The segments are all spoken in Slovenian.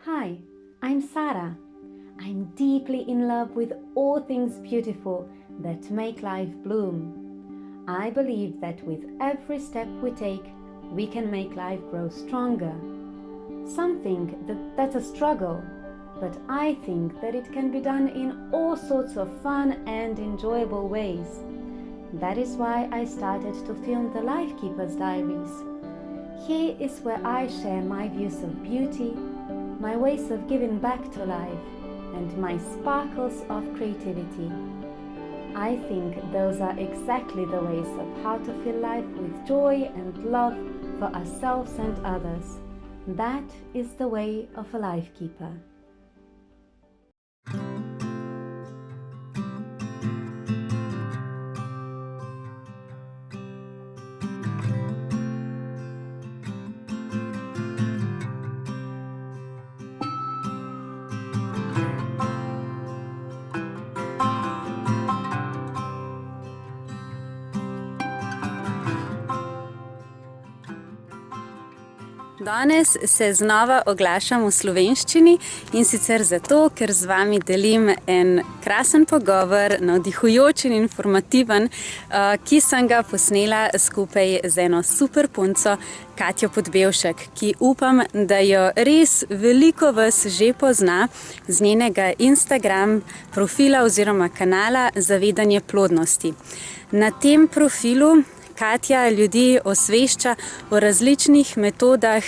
Hi, I'm Sarah. I'm deeply in love with all things beautiful that make life bloom. I believe that with every step we take, we can make life grow stronger. Some think that's a struggle, but I think that it can be done in all sorts of fun and enjoyable ways. That is why I started to film the Life Keepers Diaries. Here is where I share my views of beauty, my ways of giving back to life, and my sparkles of creativity. I think those are exactly the ways of how to fill life with joy and love for ourselves and others. That is the way of a life keeper. Danes se znova oglašam v slovenščini in sicer zato, ker z vami delim en krasen pogovor, navdihujoč in informativen, ki sem ga posnela skupaj z eno super punco, Katjo Podbevšek, ki upam, da jo res veliko vas že pozna z njenega Instagram profila oziroma kanala Zavedanje plodnosti. Na tem profilu Katja ljudi osvešča o različnih metodah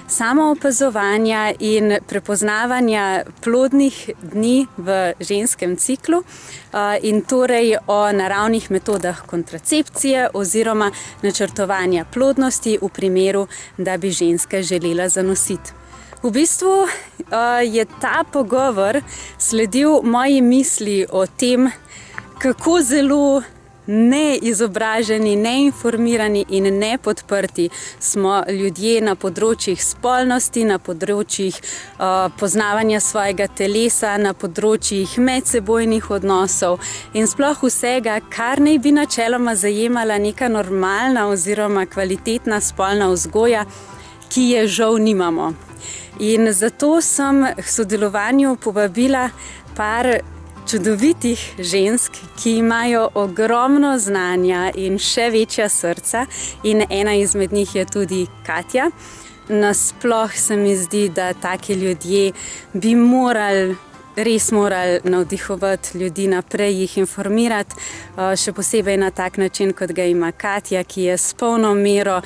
samoopazovanja in prepoznavanja plodnih dni v ženskem ciklu in torej o naravnih metodah kontracepcije oziroma načrtovanja plodnosti v primeru, da bi ženska želela zanositi. V bistvu je ta pogovor sledil moji misli o tem, kako zelo neizobraženi, neinformirani in nepodprti smo ljudje na področjih spolnosti, na področjih poznavanja svojega telesa, na področjih medsebojnih odnosov in sploh vsega, kar naj bi načeloma zajemala neka normalna oziroma kvalitetna spolna vzgoja, ki je žal nimamo. In zato sem k sodelovanju povabila par čudovitih žensk, ki imajo ogromno znanja in še večja srca in ena izmed njih je tudi Katja. Nasploh se mi zdi, da taki ljudje bi res morali navdihovati ljudi naprej, jih informirati, še posebej na tak način, kot ga ima Katja, ki je s polno mero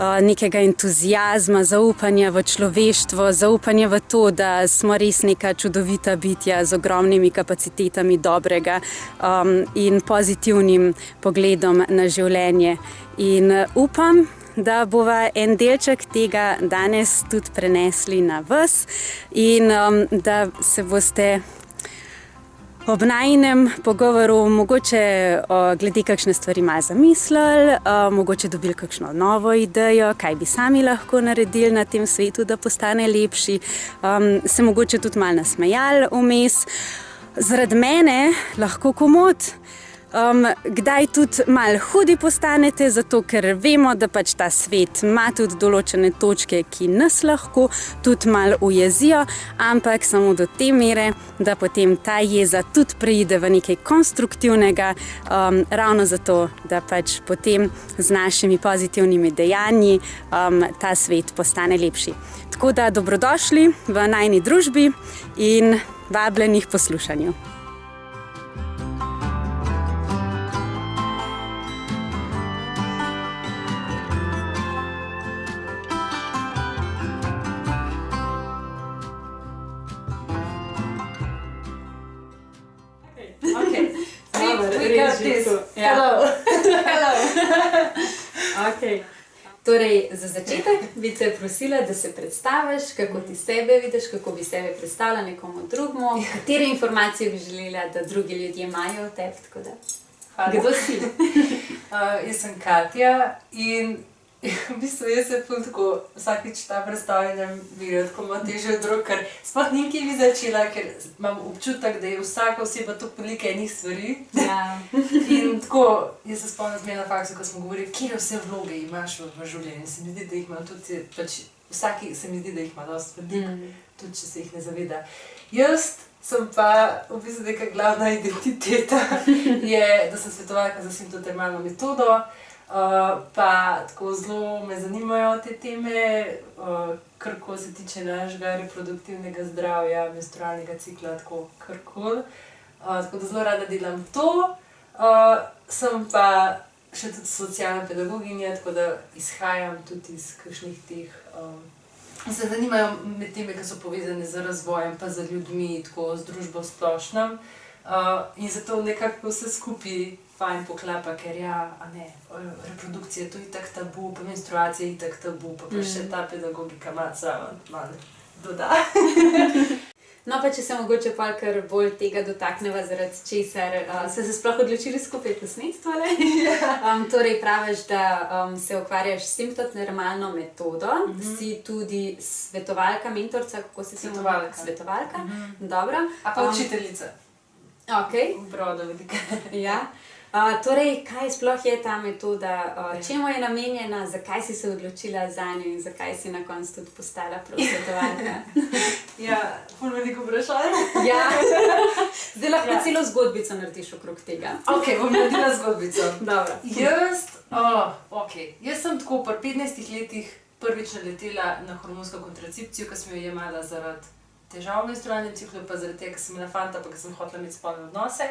nekega entuziazma, zaupanja v človeštvo, zaupanja v to, da smo res neka čudovita bitja z ogromnimi kapacitetami dobrega in pozitivnim pogledom na življenje. In upam, da bova en delček tega danes tudi prenesli na vas in da se boste ob najinem pogovoru mogoče glede kakšne stvari malo zamislili, mogoče dobili kakšno novo idejo, kaj bi sami lahko naredili na tem svetu, da postane lepši, se mogoče tudi malo nasmejali vmes. Zaradi mene lahko komot kdaj tudi malo hudi postanete, zato ker vemo, da pač ta svet ima tudi določene točke, ki nas lahko tudi malo ujezijo, ampak samo do te mere, da potem ta jeza tudi preide v nekaj konstruktivnega, ravno zato, da pač potem z našimi pozitivnimi dejanji ta svet postane lepši. Tako da dobrodošli v najini družbi in vabljenih poslušanju. Torej, za začetek bi te prosila, da se predstaviš, kako ti sebe vidiš, kako bi sebe predstavila nekomu drugemu, katere informacije bi želela, da drugi ljudje imajo o tebi, tako da. Hvala. Kdo si? Jaz sem Katja in v bistvu jaz se tako vsakič ta predstavljanja vidijo, tako malo težje od rok, ker sploh ni kje bi začela, ker imam občutek, da je vsaka oseba toliko veliko enih stvari. Ja. In tako, jaz se spomnim zmeraj na faksu, ko smo govorili, kje vse vloge imaš v življenju. Se mi zdi, da jih imam tudi pač vsaki se mi zdi, da jih ima dosti veliko, tudi če se jih ne zaveda. Jaz sem pa v bistvu neka glavna identiteta, da sem svetovalka za sintotermalno metodo, pa tako zelo me zanimajo te teme, karkoli se tiče našega reproduktivnega zdravja, menstrualnega cikla, tako karkoli. Tako da zelo rada delam to. Sem pa še tudi socialna pedagoginja, tako da izhajam tudi iz kakšnih teh, se zanimajo med teme, ki so povezane z razvojem, pa z ljudmi, tako z družbo v splošnem. In zato nekako vse skupaj fajn poklapa, ker reprodukcija to je itak tabu, pa menstruacija je itak tabu, pa še ta pedagogika malo doda. No, pa če se mogoče pa kar bolj tega dotakneva, zaradi česar ste se sploh odločili skupaj posneti tole. Torej praviš, da se ukvarjaš s sintotermalno metodo, si tudi svetovalka, mentorca, kako se Svetovalka. Svetovalka, dobro. A pa učiteljica. Ok. Brodo velika. Ja. Torej, kaj sploh je ta metoda, čemu je namenjena, zakaj si se odločila zanjo in zakaj si na koncu tudi postala prav svetovalka? Ja, ful veliko vprašanj. Ja, zdaj lahko celo zgodbico narediš okrog tega. Ok, bom naredila zgodbico. Dobro. Jaz sem tako pri 15 letih prvič naletela na hormonsko kontracepcijo, ki sem jo jemala zaradi težav v menstrualnem ciklu, pa zaradi tega, ker sem imela fanta, pa ker sem hotela imeti spolne odnose.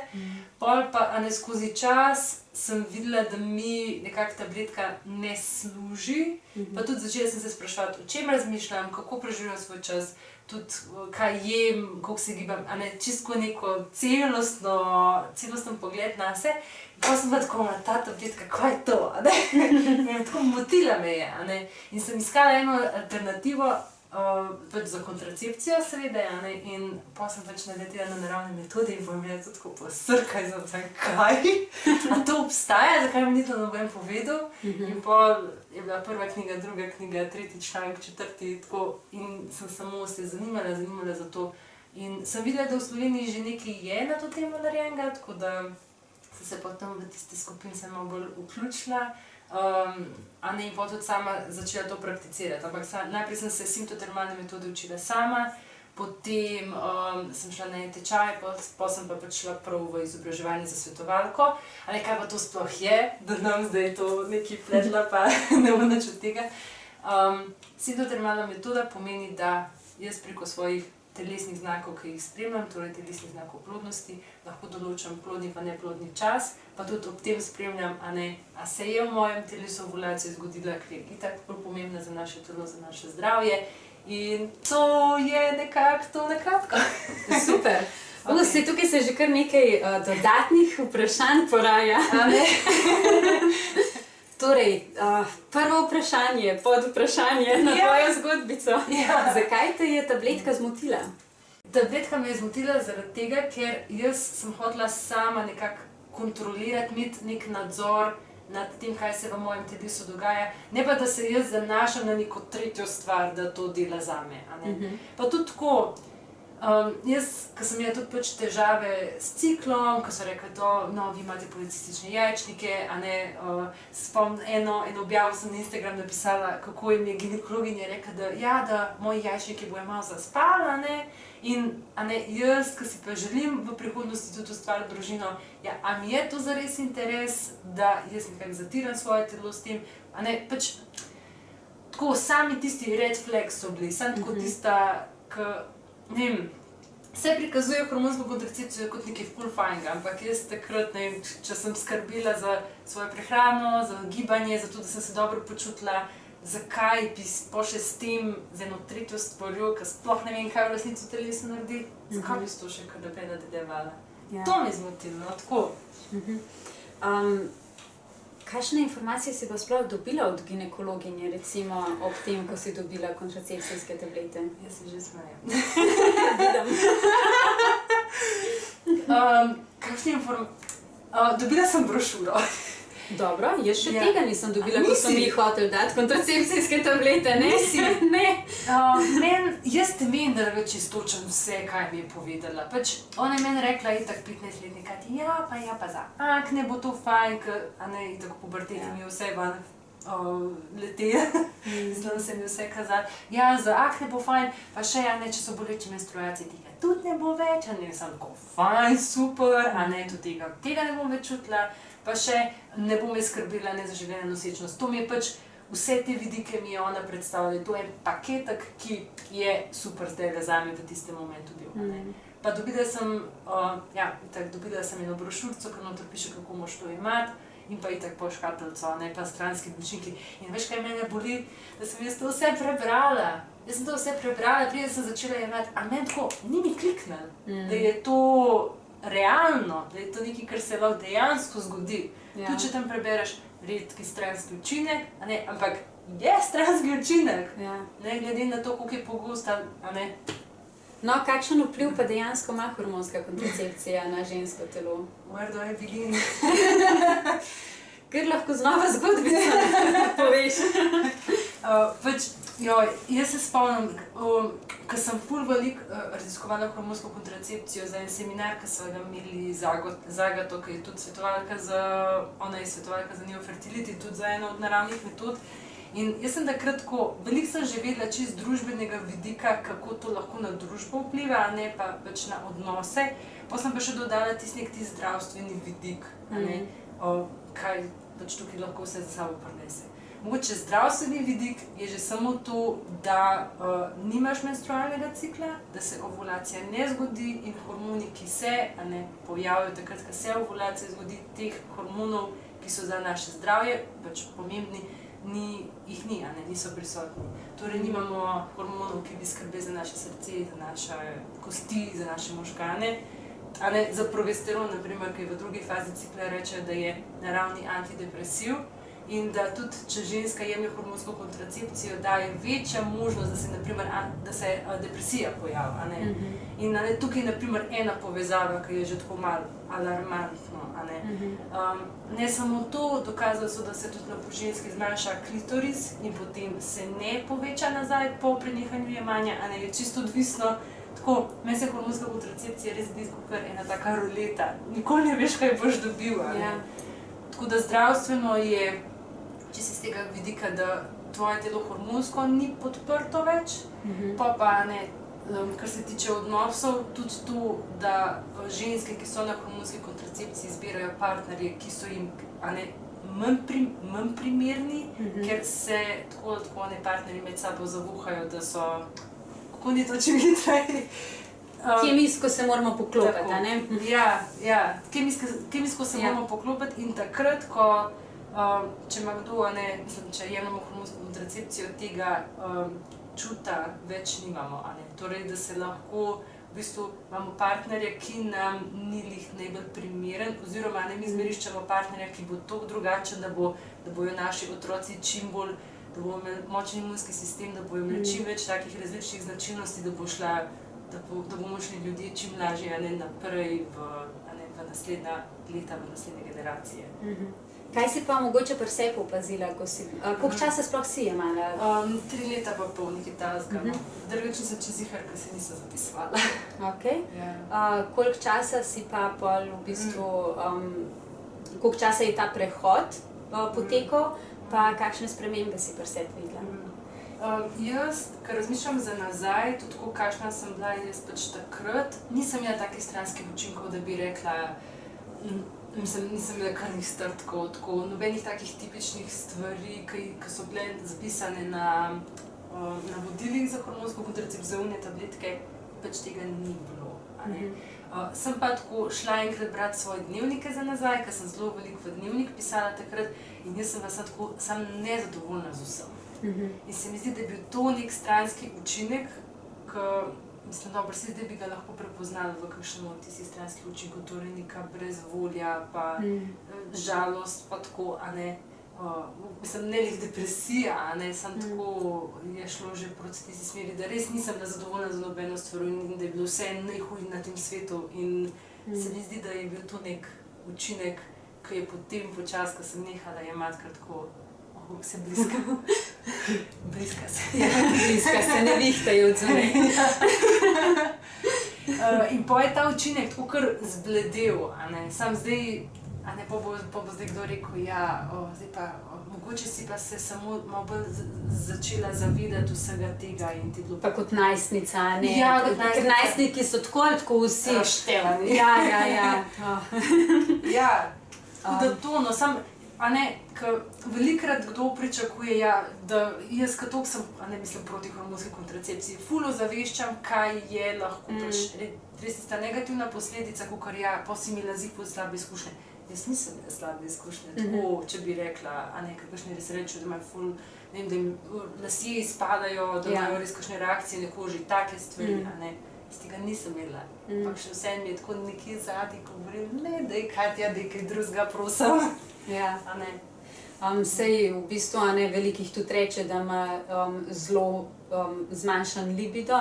Pol pa skozi čas sem videla, da mi nekako tabletka ne služi, pa tudi začela sem se spraševati, o čem razmišljam, kako preživljam svoj čas, tudi kaj jem, koliko se gibam, čisto neko celosten pogled nase. In pa sem pa tako na ta tabletka, kaj je to, in tako motila me je, in sem iskala eno alternativo, za kontracepcijo seveda, in pa sem naletela na naravne metode in bom imela to tako posrka in sem kaj? A to obstaja, zakaj mi ni to noben povedal? In pol je bila prva knjiga, druga knjiga, tretji članek, četrti, tako, in sem samo se zanimala za to. In sem videla, da v Sloveniji že nekaj je na to temo narejenega, tako da sem se potem v tiste skupine malo bolj vključila. In potem tudi sama začela to prakticirati. Ampak najprej sem se sintotermalne metode učila sama, potem sem šla na en tečaj, potem sem pa šla prav v izobraževanje za svetovalko. Kaj pa to sploh je, da nam zdaj to nekaj pletla, pa ne bo nič od tega. Sintotermalna metoda pomeni, da jaz preko svojih telesnih znakov, ki jih spremljam, torej telesnih znakov plodnosti, lahko določam plodni pa neplodni čas, pa tudi ob tem spremljam, a se je v mojem telesu ovulacija zgodila, ker je itak bolj pomembna za naše telo, za naše zdravje. In to je nekako to nakratko. Super. Okay. Tukaj se že kar nekaj dodatnih vprašanj poraja. Torej, prvo vprašanje, podvprašanje na tvojo zgodbico. Ja. Zakaj te je tabletka zmotila? Tabletka me je zmotila zaradi tega, ker jaz sem hotela sama nekako kontrolirati, imeti nek nadzor nad tem, kaj se v mojem telesu dogaja, ne pa da se jaz zanašam na neko tretjo stvar, da to dela zame. Pa tudi tako, jaz, ko sem imela tudi težave s ciklom, ko so rekli, vi imate policistične jajčnike, eno objavo sem na Instagram napisala, kako jim je ginekologinja rekla, da moji jajčniki bojo malo zaspali, in jaz, ki si pa želim v prihodnosti tudi ustvariti družino, a mi je to zares interes, da jaz nekako zatiram svoje telo s tem, tako sami tisti red flags so bili, samo tako tista, ne vem, vse prikazuje hormonsko kontracepcijo kot nekaj ful fajnega, ampak jaz takrat, ne vem, če sem skrbela za svojo prehrano, za gibanje, za to, da sem se dobro počutila, zakaj bi še s tem, z eno tretjo stvarjo, ki sploh ne vem, kaj v resnici v telesu naredi, zakaj bi s to še kar naprej nadaljevala. To me je zmotilo, tako. Kakšne informacije si pa sploh dobila od ginekologinje, recimo ob tem, ko si dobila kontracepcijske tablete? Jaz se že smejem. Vidim. Kakšne informacije? Dobila sem brošuro. Dobro, jaz še tega nisem dobila, ko sem jih hotel dati kontracepcijske tablete, ne? Ne. Jaz te menim, da ne čisto točno vse, kaj mi je povedala. Ona je meni rekla, itak 15-letni Kati, pa za akne bo to fajn, ker itak v puberteti mi je vse van letela. Znam se mi vse kazali, ja, za akne bo fajn, pa še, a ne, če so boleče menstruacije, tega tudi ne bo več, a ne, sem tako fajn, super, a ne, tudi tega ne bom več čutila, pa še ne bo me skrbila nezaželena nosečnost. To mi je pač, vse te vidike mi je ona predstavljala, to je paketek, ki je super zdaj zame v tistem momentu bil, a ne. Pa dobila sem eno brošurico, ki noter piše, kako moraš to imati, in pa itak po škatlico, ne, pa stranski učinki. In veš, kaj mene boli? Da sem jaz to vse prebrala. Jaz sem to vse prebrala, preden sem začela imeti, a meni tako ni mi kliknilo, da je to realno, da je to nekaj, kar se lahko dejansko zgodi. Tudi če tam prebereš redki stranski učinek, a ne, ampak je stranski učinek, ne, glede na to, koliko je pogosta, a ne. No, kakšen vpliv pa dejansko ima hormonska kontracepcija na žensko telo? Where do I begin? Ker lahko znova zgodbico poveš. Jaz se spomnim, ko sem ful veliko raziskovala hormonsko kontracepcijo za en seminar, ki so ga imeli z Agato, ki je tudi svetovalka za neofertility, tudi za eno od naravnih metod. In jaz sem takrat tako, veliko sem že vedela čist družbenega vidika, kako to lahko na družbo vpliva, a ne pa pač na odnose. Pa sem pa še dodala tisti zdravstveni vidik, a ne, kaj pač tukaj lahko vse za sabo prinese. Mogoče zdravstveni vidik je že samo to, da nimaš menstrualnega cikla, da se ovulacija ne zgodi in hormoni, ki se pojavijo takrat, ko se ovulacija zgodi, teh hormonov, ki so za naše zdravje pač pomembni, jih ni, niso prisotni. Torej nimamo hormonov, ki bi skrbeli za naše srce, za naše kosti, za naše možgane. Za progesteron, naprimer, ki v drugi fazi cikla reče, da je naravni antidepresiv in da tudi, če ženska jemlje hormonsko kontracepcijo, daje večja možnost, da se depresija pojavi. In tukaj je naprimer ena povezava, ki je že tako malo alarmantno. Ne samo to, dokazali so, da se tudi pri ženski zmanjša klitoris in potem se ne poveča nazaj po prenehanju jemanja, je čisto odvisno. Tako, meni se hormonska kontracepcija res zdi kot ena taka ruleta. Nikoli ne veš, kaj boš dobil. Tako da zdravstveno je, če si z tega vidika, da tvoje telo hormonsko ni podprto več, pa kar se tiče odnosov, tudi to, da ženske, ki so na hormonski kontracepciji, izbirajo partnerje, ki so jim manj primerni, ker se tako partnerji med sabo zavuhajo, da so, kako ni to čim hitreje. Kemijsko se moramo poklopiti, a ne? Ja, kemijsko se moramo poklopiti in takrat, ko, če ima kdo, če jemljamo hormonsko kontracepcijo, tega čuta več nimamo, torej, da se lahko, v bistvu, imamo partnerja, ki nam ni lih najbolj primeren, oziroma mi izmeriščamo partnerja, ki bo toliko drugačen, da bojo naši otroci čim bolj, da bomo imeli močen imunski sistem, da bojo imeli čim več takih različnih značilnosti, da bomo šli ljudje čim lažje naprej v naslednja leta, v naslednje generacije. Kaj si pa mogoče pri sebi opazila, koliko časa sploh si jemala? 3 leta pa pol, nekaj takega. Drugače sem čez jihar, ker se nisem zapisovala. Ok. Koliko časa si pa pol v bistvu, koliko časa je ta prehod potekal, pa kakšne spremembe si pri sebi videla? Jaz, ko razmišljam za nazaj, tudi tako, kakšna sem bila jaz pač takrat, nisem imela takih stranskih učinkov, da bi rekla, nisem imela krvnih strtkov, nobenih takih tipičnih stvari, ki so bile zapisane na vodilih za hormonsko kontracepcijo, za one tabletke, pač tega ni bilo. Sem pa tako šla enkrat brati svoje dnevnike za nazaj, ker sem zelo veliko v dnevnik pisala takrat in jaz sem vas tako sam nezadovoljna z vsem. In se mi zdi, da je bil to nek stranski učinek, ki, mislim, dobro, se zdaj bi ga lahko prepoznala v kakšnem od tistih stranskih učinkov, torej neka brezvolja, pa žalost, pa tako, mislim, ne lih depresija, samo tako je šlo že proti tisti smeri, da res nisem zadovoljna za nobeno stvar in da je bilo vse najhujše na tem svetu in se mi zdi, da je bil to nek učinek, ki je potem počasi, ko sem nehala jemati, kar tako se bliska. Bliska se. Bliska se, ne vihtajo od zunaj. In pa je ta učinek tako kar zbledel, sam zdaj, pa bo zdaj kdo rekel, ja, zdaj pa mogoče si pa se samo malo bolj začela zavedati vsega tega in ti bilo. Pa kot najstnica, ne? Ja, kot najstnica. Ker najstniki so tako vsi Razštevani. Ja. Ja, da to, no, velikrat kdo pričakuje, da jaz katok sem, mislim, proti hormonski kontracepciji, ful ozaveščam, kaj je lahko res tista negativna posledica, kakor pa si imela zipo slabe izkušnje. Jaz nisem imela slabe izkušnje, tako, če bi rekla, kakšne res rečejo, da imajo ful, ne vem, da jim lasje izpadajo, da imajo res kakšne reakcije na koži, take stvari, Jaz tega nisem imela. Ampak še vse mi je tako nekje zadnji, ko govorim, ne, daj Katja, daj kaj drugega, prosim. Ja. Sej v bistvu velikih tudi reče, da ima zelo zmanjšan libido,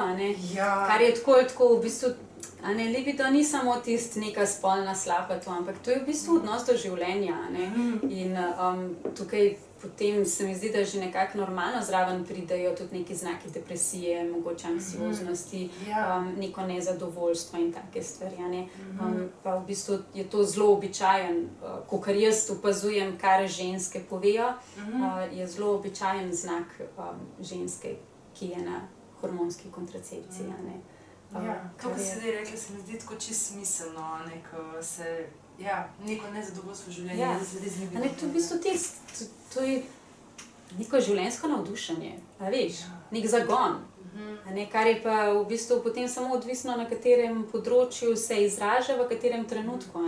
Ja. Kar je tako v bistvu, libido ni samo tista neka spolna slapa to, ampak to je v bistvu odnos do življenja, In tukaj potem se mi zdi, da že nekako normalno zraven pridejo tudi neki znaki depresije, mogoče anksioznosti, neko nezadovoljstvo in take stvari, Pa v bistvu je to zelo običajen, kakor jaz opazujem, kar ženske povejo, je zelo običajen znak ženske, ki je na hormonski kontracepciji, To, kar si zdaj rekla, se mi zdi tako čisto smiselno, ko se, neko nezadovoljstvo v življenju, res libido. To je v bistvu to je neko življenjsko navdušenje, a veš, nek zagon, kar je pa v bistvu potem samo odvisno, na katerem področju se izraža, v katerem trenutku,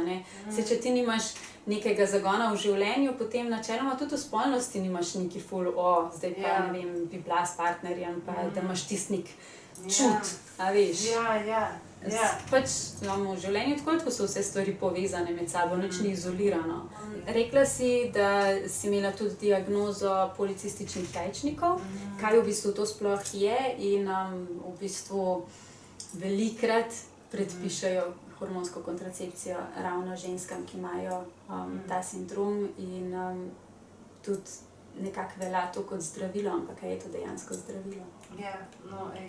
Saj, če ti nimaš nekega zagona v življenju, potem načeloma tudi v spolnosti nimaš neki ful, zdaj pa, ne vem, bi bila s partnerjem, pa da imaš tisti nek čut, a veš. Pač imamo v življenju tako, ko so vse stvari povezane med sabo, nič ni izolirano. Rekla si, da si imela tudi diagnozo policističnih jajčnikov, kaj v bistvu to sploh je in v bistvu velikrat predpišejo hormonsko kontracepcijo ravno ženskam, ki imajo ta sindrom in tudi nekako velja to kot zdravilo, ampak je to dejansko zdravilo?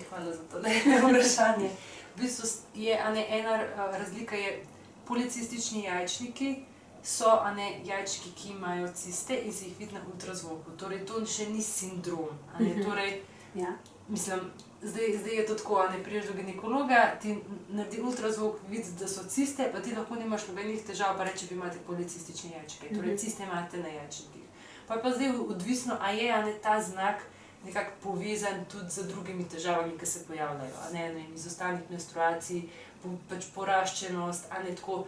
Hvala za to vprašanje. V bistvu je ena razlika, policistični jajčniki so jajčki, ki imajo ciste in se jih vidi na ultrazvoku. Torej, to še ni sindrom. Mislim, zdaj je to tako, prideš do ginekologa, ti naredi ultrazvok, vidi, da so ciste, pa ti lahko nimaš nobenih težav, pa reče, vi imate policistične jajčke. Torej, ciste imate na jajčnikih. Pa zdaj odvisno, a je ta znak nekako povezan tudi z drugimi težavami, ki se pojavljajo, izostanek menstruacij, pač poraščenost, tako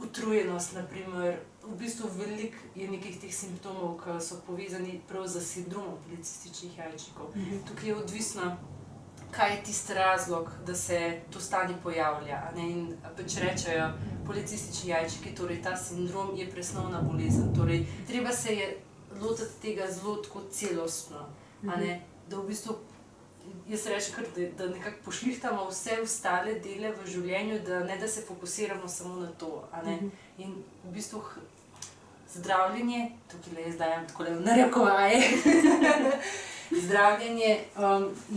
utrujenost, naprimer. V bistvu veliko je nekih teh simptomov, ki so povezani prav z sindromom policističnih jajčnikov. Tukaj je odvisno, kaj je tisti razlog, da se to stanje pojavlja, In pač rečejo, policistični jajčki, torej ta sindrom je presnovna bolezen. Torej, treba se je lotiti tega zelo tako celostno, da v bistvu, jaz rečem, da nekako pošlihtamo vse ostale dele v življenju, da se fokusiramo samo na to, In v bistvu zdravljenje, tukaj jaz dajem takole v narekovaje, zdravljenje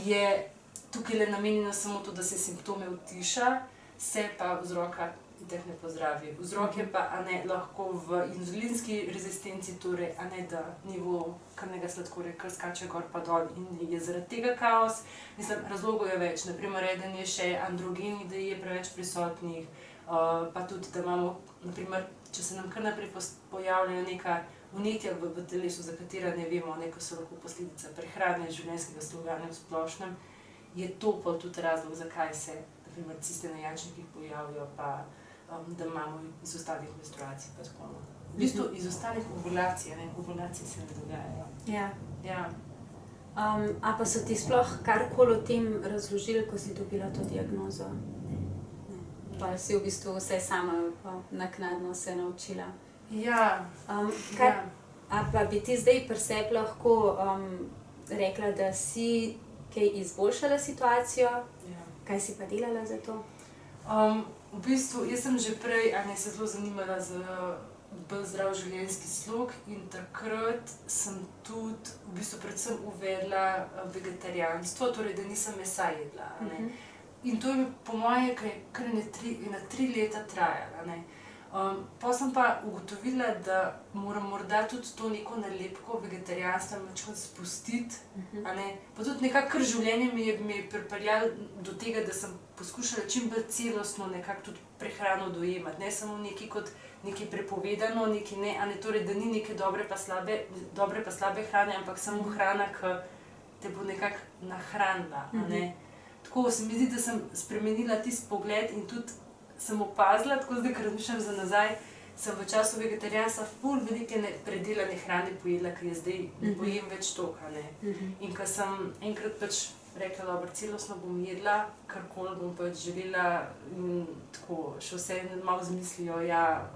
je tukaj namenjeno samo to, da se simptome utiša, se pa vzroka itak ne pozdravi. Vzrok je pa lahko v inzulinski rezistenci, torej da nivo krvnega sladkorja kar skače gor pa dol in je zaradi tega kaos. Mislim, razlogov je več. Naprimer, eden je še androgeni, da je preveč prisotnih, pa tudi, da imamo, naprimer, če se nam kar naprej pojavljajo neka vnetja v telesu, za katera ne vemo, ko so lahko posledica prehrane, življenjskega sloganja v splošnem, je to pa tudi razlog, zakaj se, naprimer, ciste na jajčnikih pojavijo, pa da imamo izostanek menstruacij, pa tako. V bistvu izostanek ovulacije, ovulacije se ne dogajajo. A pa so ti sploh karkoli o tem razložili, ko si dobila to diagnozo? Pa si v bistvu vse sama naknadno se naučila? A pa bi ti zdaj pri sebi lahko rekla, da si kaj izboljšala situacijo? Kaj si pa delala za to? V bistvu, jaz sem že prej se zelo zanimala za bolj zdrav življenjski slog in takrat sem tudi v bistvu predvsem uvedla vegetarijanstvo, torej da nisem mesa jedla. In to je po moje kar ena 3 leta trajalo. Pa sem pa ugotovila, da moram morda tudi to neko nalepko vegetarijanstva malo spustiti. Pa tudi nekako kar življenje mi je pripeljalo do tega, da sem poskušala čim bolj celostno nekako tudi prehrano dojemati. Ne samo nekaj kot nekaj prepovedano, nekaj ne, torej da ni neke dobre pa slabe hrane, ampak samo hrana, ki te bo nekako nahranila. Tako se mi zdi, da sem spremenila tisti pogled in tudi sem opazila, tako zdaj, ker razmišljam za nazaj, sem v času vegetarijanstva ful velike predelane hrane pojedla, ker je zdaj ne pojem več toliko. In ko sem enkrat pač rekla, dobro, celostno bom jedla, karkoli bom pač želela, in tako še vse malo zamislijo, ja,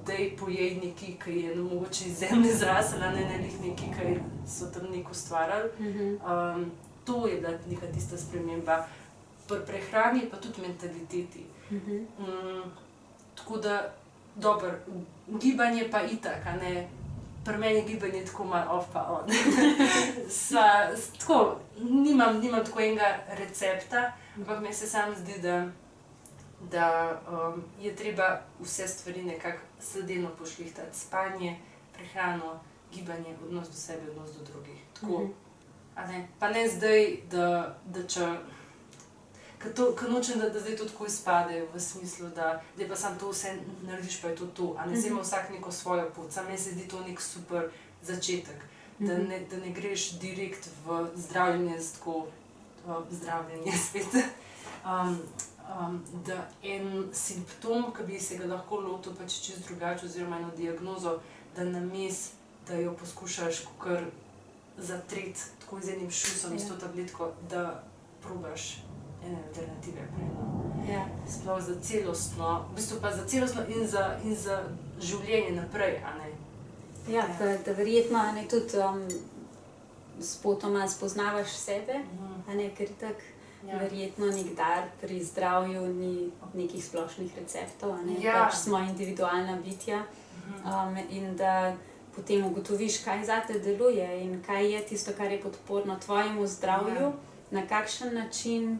daj pojej nekaj, ki je mogoče iz zemlje zrasla, ne nekaj, ki so tam neko ustvarjali. To je bila neka tista sprememba pri prehrani, pa tudi mentaliteti. Tako da, dobro, gibanje pa itak, pri meni je gibanje tako malo off pa on. Tako, nimam tako enega recepta, ampak mi se sam zdi, da je treba vse stvari nekako sledeno pošlihtati. Spanje, prehrano, gibanje, odnos do sebe, odnos do drugih. Tako, pa ne zdaj, da če ker nočem, da zdaj to tako izpade v smislu, da pa samo to vse narediš, pa je to. Zdaj ima vsak neko svojo pot. Sam meni se zdi to nek super začetek, da ne greš direkt v zdravljenje, zdravljenje spet. Da en simptom, ki bi se ga lahko lotil pač čisto drugače, oziroma eno diagnozo, da namesto, da jo poskušaš kakor zatreti tako z enim šusom, s to tabletko, da probaš ene alternative prej. Sploh za celostno, v bistvu pa za celostno in za življenje naprej, Ja, da verjetno tudi spotoma spoznavaš sebe, ker tako verjetno nikdar pri zdravju ni nekih splošnih receptov, pač smo individualna bitja in da potem ugotoviš, kaj zate deluje in kaj je tisto, kar je podporno tvojemu zdravju, na kakšen način,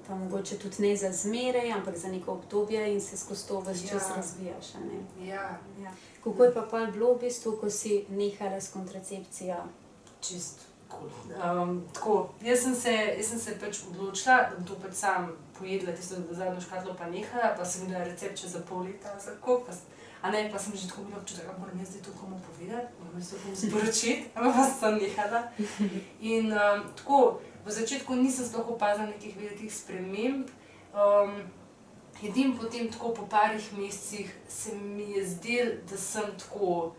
pa mogoče tudi ne za zmeraj, ampak za neko obdobje in se skozi to ves čas razvijaš. Kako je pa pol bilo v bistvu, ko si nehala s kontracepcijo? Čist cool. Tako, jaz sem se pač odločila, da bom to pač sam pojedla, tisto zadnjo škatlo pa nehala, pa sem imela recept čez za pol leta, pa sem že tako bila občutek, da moram jaz zdaj to komu povedati, moram jaz to komu sporočiti, ampak pa sem nehala. In tako, v začetku nisem sploh opazila nekih velikih sprememb. Edino potem tako po parih mesecih se mi je zdelo, da sem tako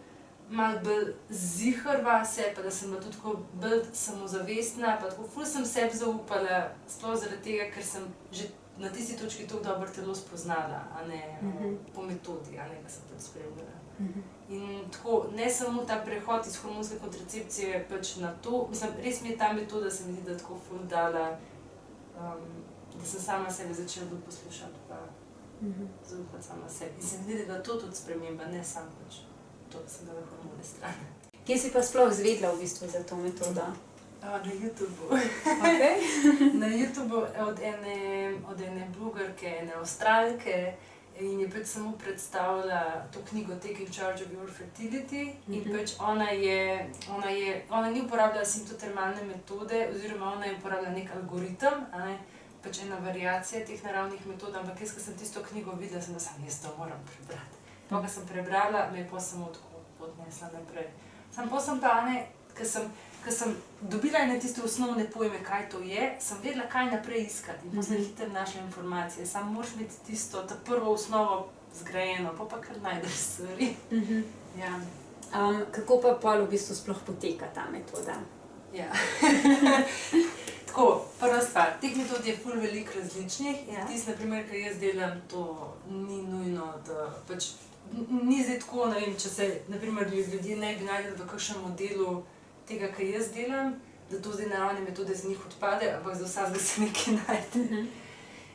malo bolj ziher vase, pa da sem bila tudi tako bolj samozavestna, pa tako ful sem sebi zaupala, sploh zaradi tega, ker sem že na tisti točki tako dobro telo spoznala, po metodi, ki sem pač spremljala. In tako, ne samo ta prehod iz hormonske kontracepcije pač na to, mislim, res mi je ta metoda, se mi zdi, da tako ful dala, da sem sama sebe začela bolj poslušati, pa zaupati sama sebi. In se mi zdi, da je bila to tudi sprememba, ne samo pač to, da sem dala hormone strane. Kje si pa sploh izvedela v bistvu za to metodo? Na YouTubu. Na YouTubu od ene blogerke, ene Avstralke, in je pač samo predstavila to knjigo Taking Charge of Your Fertility. In pač ona ni uporabljala simptotermalne metode, oziroma ona je uporabljala nek algoritem, pač ena variacija teh naravnih metod, ampak jaz, ko sem tisto knjigo videla, sem da jaz to moram prebrati. Pa, ko sem prebrala, me je pa samo tako odnesla naprej. Pa sem pa, ko sem dobila ene tiste osnovne pojme, kaj to je, sem vedela, kaj naprej iskati. In pa sem hitro našla informacije. Samo moraš imeti tisto, ta prvo osnovo zgrajeno, pa kar najdeš stvari. Kako pa pol v bistvu sploh poteka ta metoda? Tako, prva stvar, teh metod je ful veliko različnih in tisto, na primer, kar jaz delam, to ni nujno, da pač ni zdaj tako, ne vem, če se, na primer, ljudje ne bi najdeli v kakšnem modelu tega, kar jaz delam, da to zdaj naravne metode z njih odpade, ampak za vsakega se nekaj najde.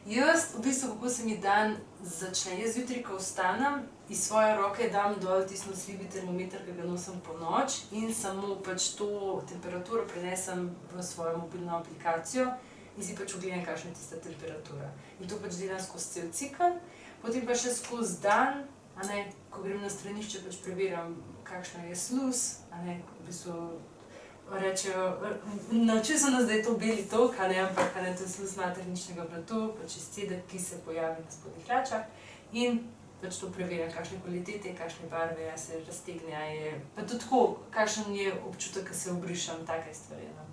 Jaz, v bistvu, kako se mi dan začne, jaz zjutraj, ko vstanem, iz svoje roke dam dol tisti nosljivi termometer, ki ga nosim ponoči, in samo pač to temperaturo prenesem v svojo mobilno aplikacijo in si pač ogledam, kakšna je tista temperatura. In to pač delam skozi cel cikel. potem pa še skozi dan, a ne, ko grem na stranišče, pač preverjam, kakšna je sluz, a ne, v bistvu rečejo, naučili so nas, da je to beli tok, a ne, ampak a ne, to je sluz materničnega vratu, pač izcedek, ki se pojavi na spodnjih hlačah in pač to preverjam, kakšne kvalitete, kakšne barve, a se raztegne, a je, pa tudi tako, kakšen je občutek, ko se obrišem, take stvari, no.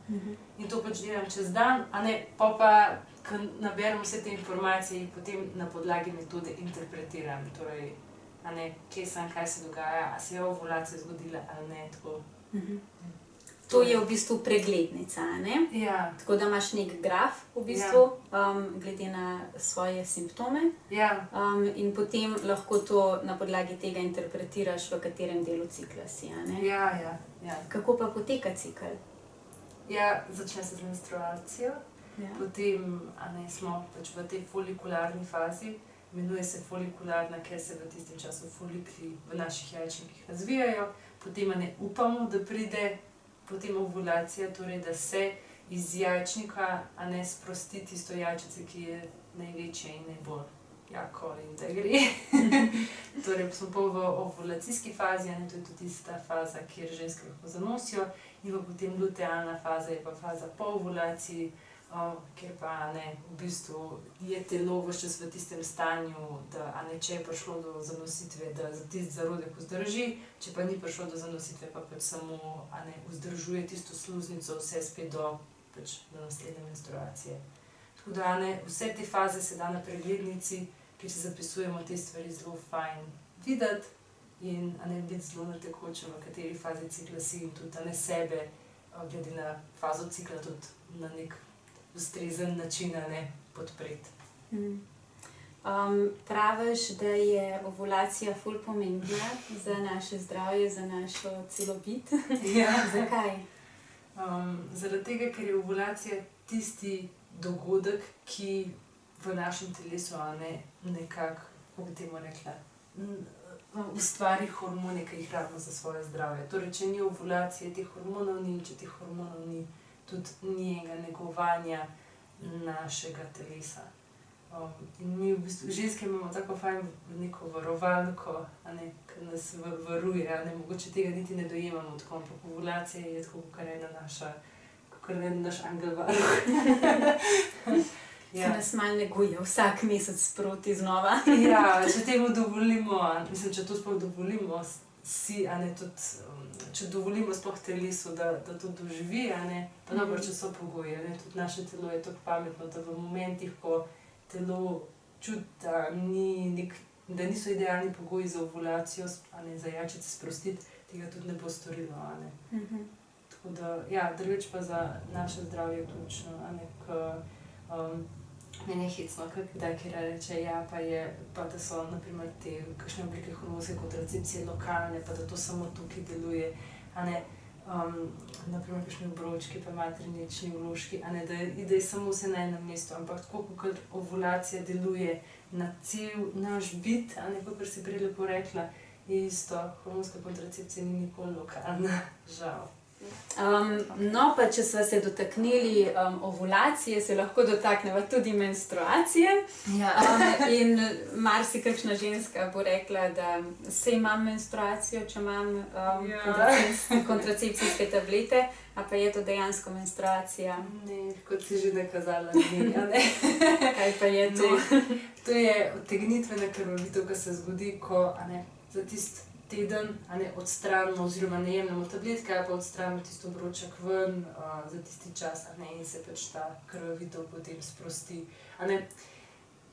In to pač delam čez dan, a ne, pa, ko naberem vse te informacije, potem na podlagi metode interpretiram, torej, a ne, kje sem, kaj se dogaja, a se je ovulacija zgodila ali ne, tako. To je v bistvu preglednica, ne? Ja. Tako da imaš nek graf, v bistvu, glede na svoje simptome. Ja. In potem lahko to na podlagi tega interpretiraš, v katerem delu cikla si, a ne? Ja. Kako pa poteka cikel? Ja, začne se z menstruacijo, Ja. potem, a ne, smo pač v tej folikularni fazi, imenuje se folikularna, ker se v tistem času folikli v naših jajčnikih razvijajo, potem, a ne, upamo, da pride potem ovulacija, torej da se iz jajčnika, a ne, sprosti tisto jajčice, ki je največje in najbolj jako in da gre. Torej smo pa v ovulacijski fazi, a ne, to je tudi tista faza, kjer ženske lahko zanosijo, in pa potem lutealna faza je pa faza po ovulaciji, kjer pa, a ne, v bistvu je telo ves čas v tistem stanju, da, a ne, če je prišlo do zanositve, da tisti zarodek vzdrži, če pa ni prišlo do zanositve, pa pač samo, a ne, vzdržuje tisto sluznico vse spet do naslednje menstruacije. Tako da, a ne, vse te faze se da na preglednici, kjer si zapisujemo te stvari zelo fajn videti in, a ne, biti zelo na tekočem, v kateri fazi cikla si in tudi, a ne, sebe, glede na fazo cikla tudi na nek ustrezen način, a ne, podpreti. Praviš, da je ovulacija ful pomembna za naše zdravje, za našo celobit. Ja. Zakaj? Zaradi tega, ker je ovulacija tisti dogodek, ki v našem telesu, a ne, nekako, kako bi temu rekla, ustvari hormone, ki jih rabimo za svoje zdravje. Torej, če ni ovulacije, teh hormonov ni, če teh hormonov ni, tudi njega negovanja našega telesa. In mi v bistvu, ženske imamo tako fajn neko varovalko, a ne, ki nas varuje, a ne, mogoče tega niti ne dojemamo tako, ampak ovulacija je tako, kakor ena naša, kakor en naš angel varuh. Ki nas malo neguje vsak mesec sproti znova. Ja, če temu dovolimo, mislim, če to sploh dovolimo si, a ne, tudi, če dovolimo sploh telesu, da to doživi, a ne, pa dobro, če so pogoji, a ne, tudi naše telo je tako pametno, da v momentih, ko telo čuti, da niso idealni pogoji za ovulacijo, a ne, za jajčice sprostiti, tega tudi ne bo storilo, a ne. Tako da, ja, drugače pa za naše zdravje ključno, a ne, ne hecno, kdaj kera reče, ja, pa da so, na primer, te kakšne oblike hormonske kontracepcije lokalne, pa da to samo tukaj deluje, a ne, na primer, kakšni obročki, pa maternični vložki, a ne, da je samo vse na enem mestu, ampak tako, kot ovulacija deluje na cel naš bit, a ne, kakor si prej lepo rekla, je isto, hormonska kontracepcija ni nikoli lokalna, žal. No, pa če sva se dotaknili ovulacije, se lahko dotakneva tudi menstruacije. Ja. In marsikakšna ženska bo rekla, da saj imam menstruacijo, če imam kontracepcijske tablete, a pa je to dejansko menstruacija? Ne, kot si že nakazala, ni, a ne. Kaj pa je to? Ne. To je odtegnitvena krvavitev, ki se zgodi, ko, a ne, za tisti teden, a ne, odstranimo oziroma ne jemljemo tabletke, ali pa odstranimo tisto obroček ven za tisti čas, a ne, in se pač ta krvavitev potem sprosti, a ne.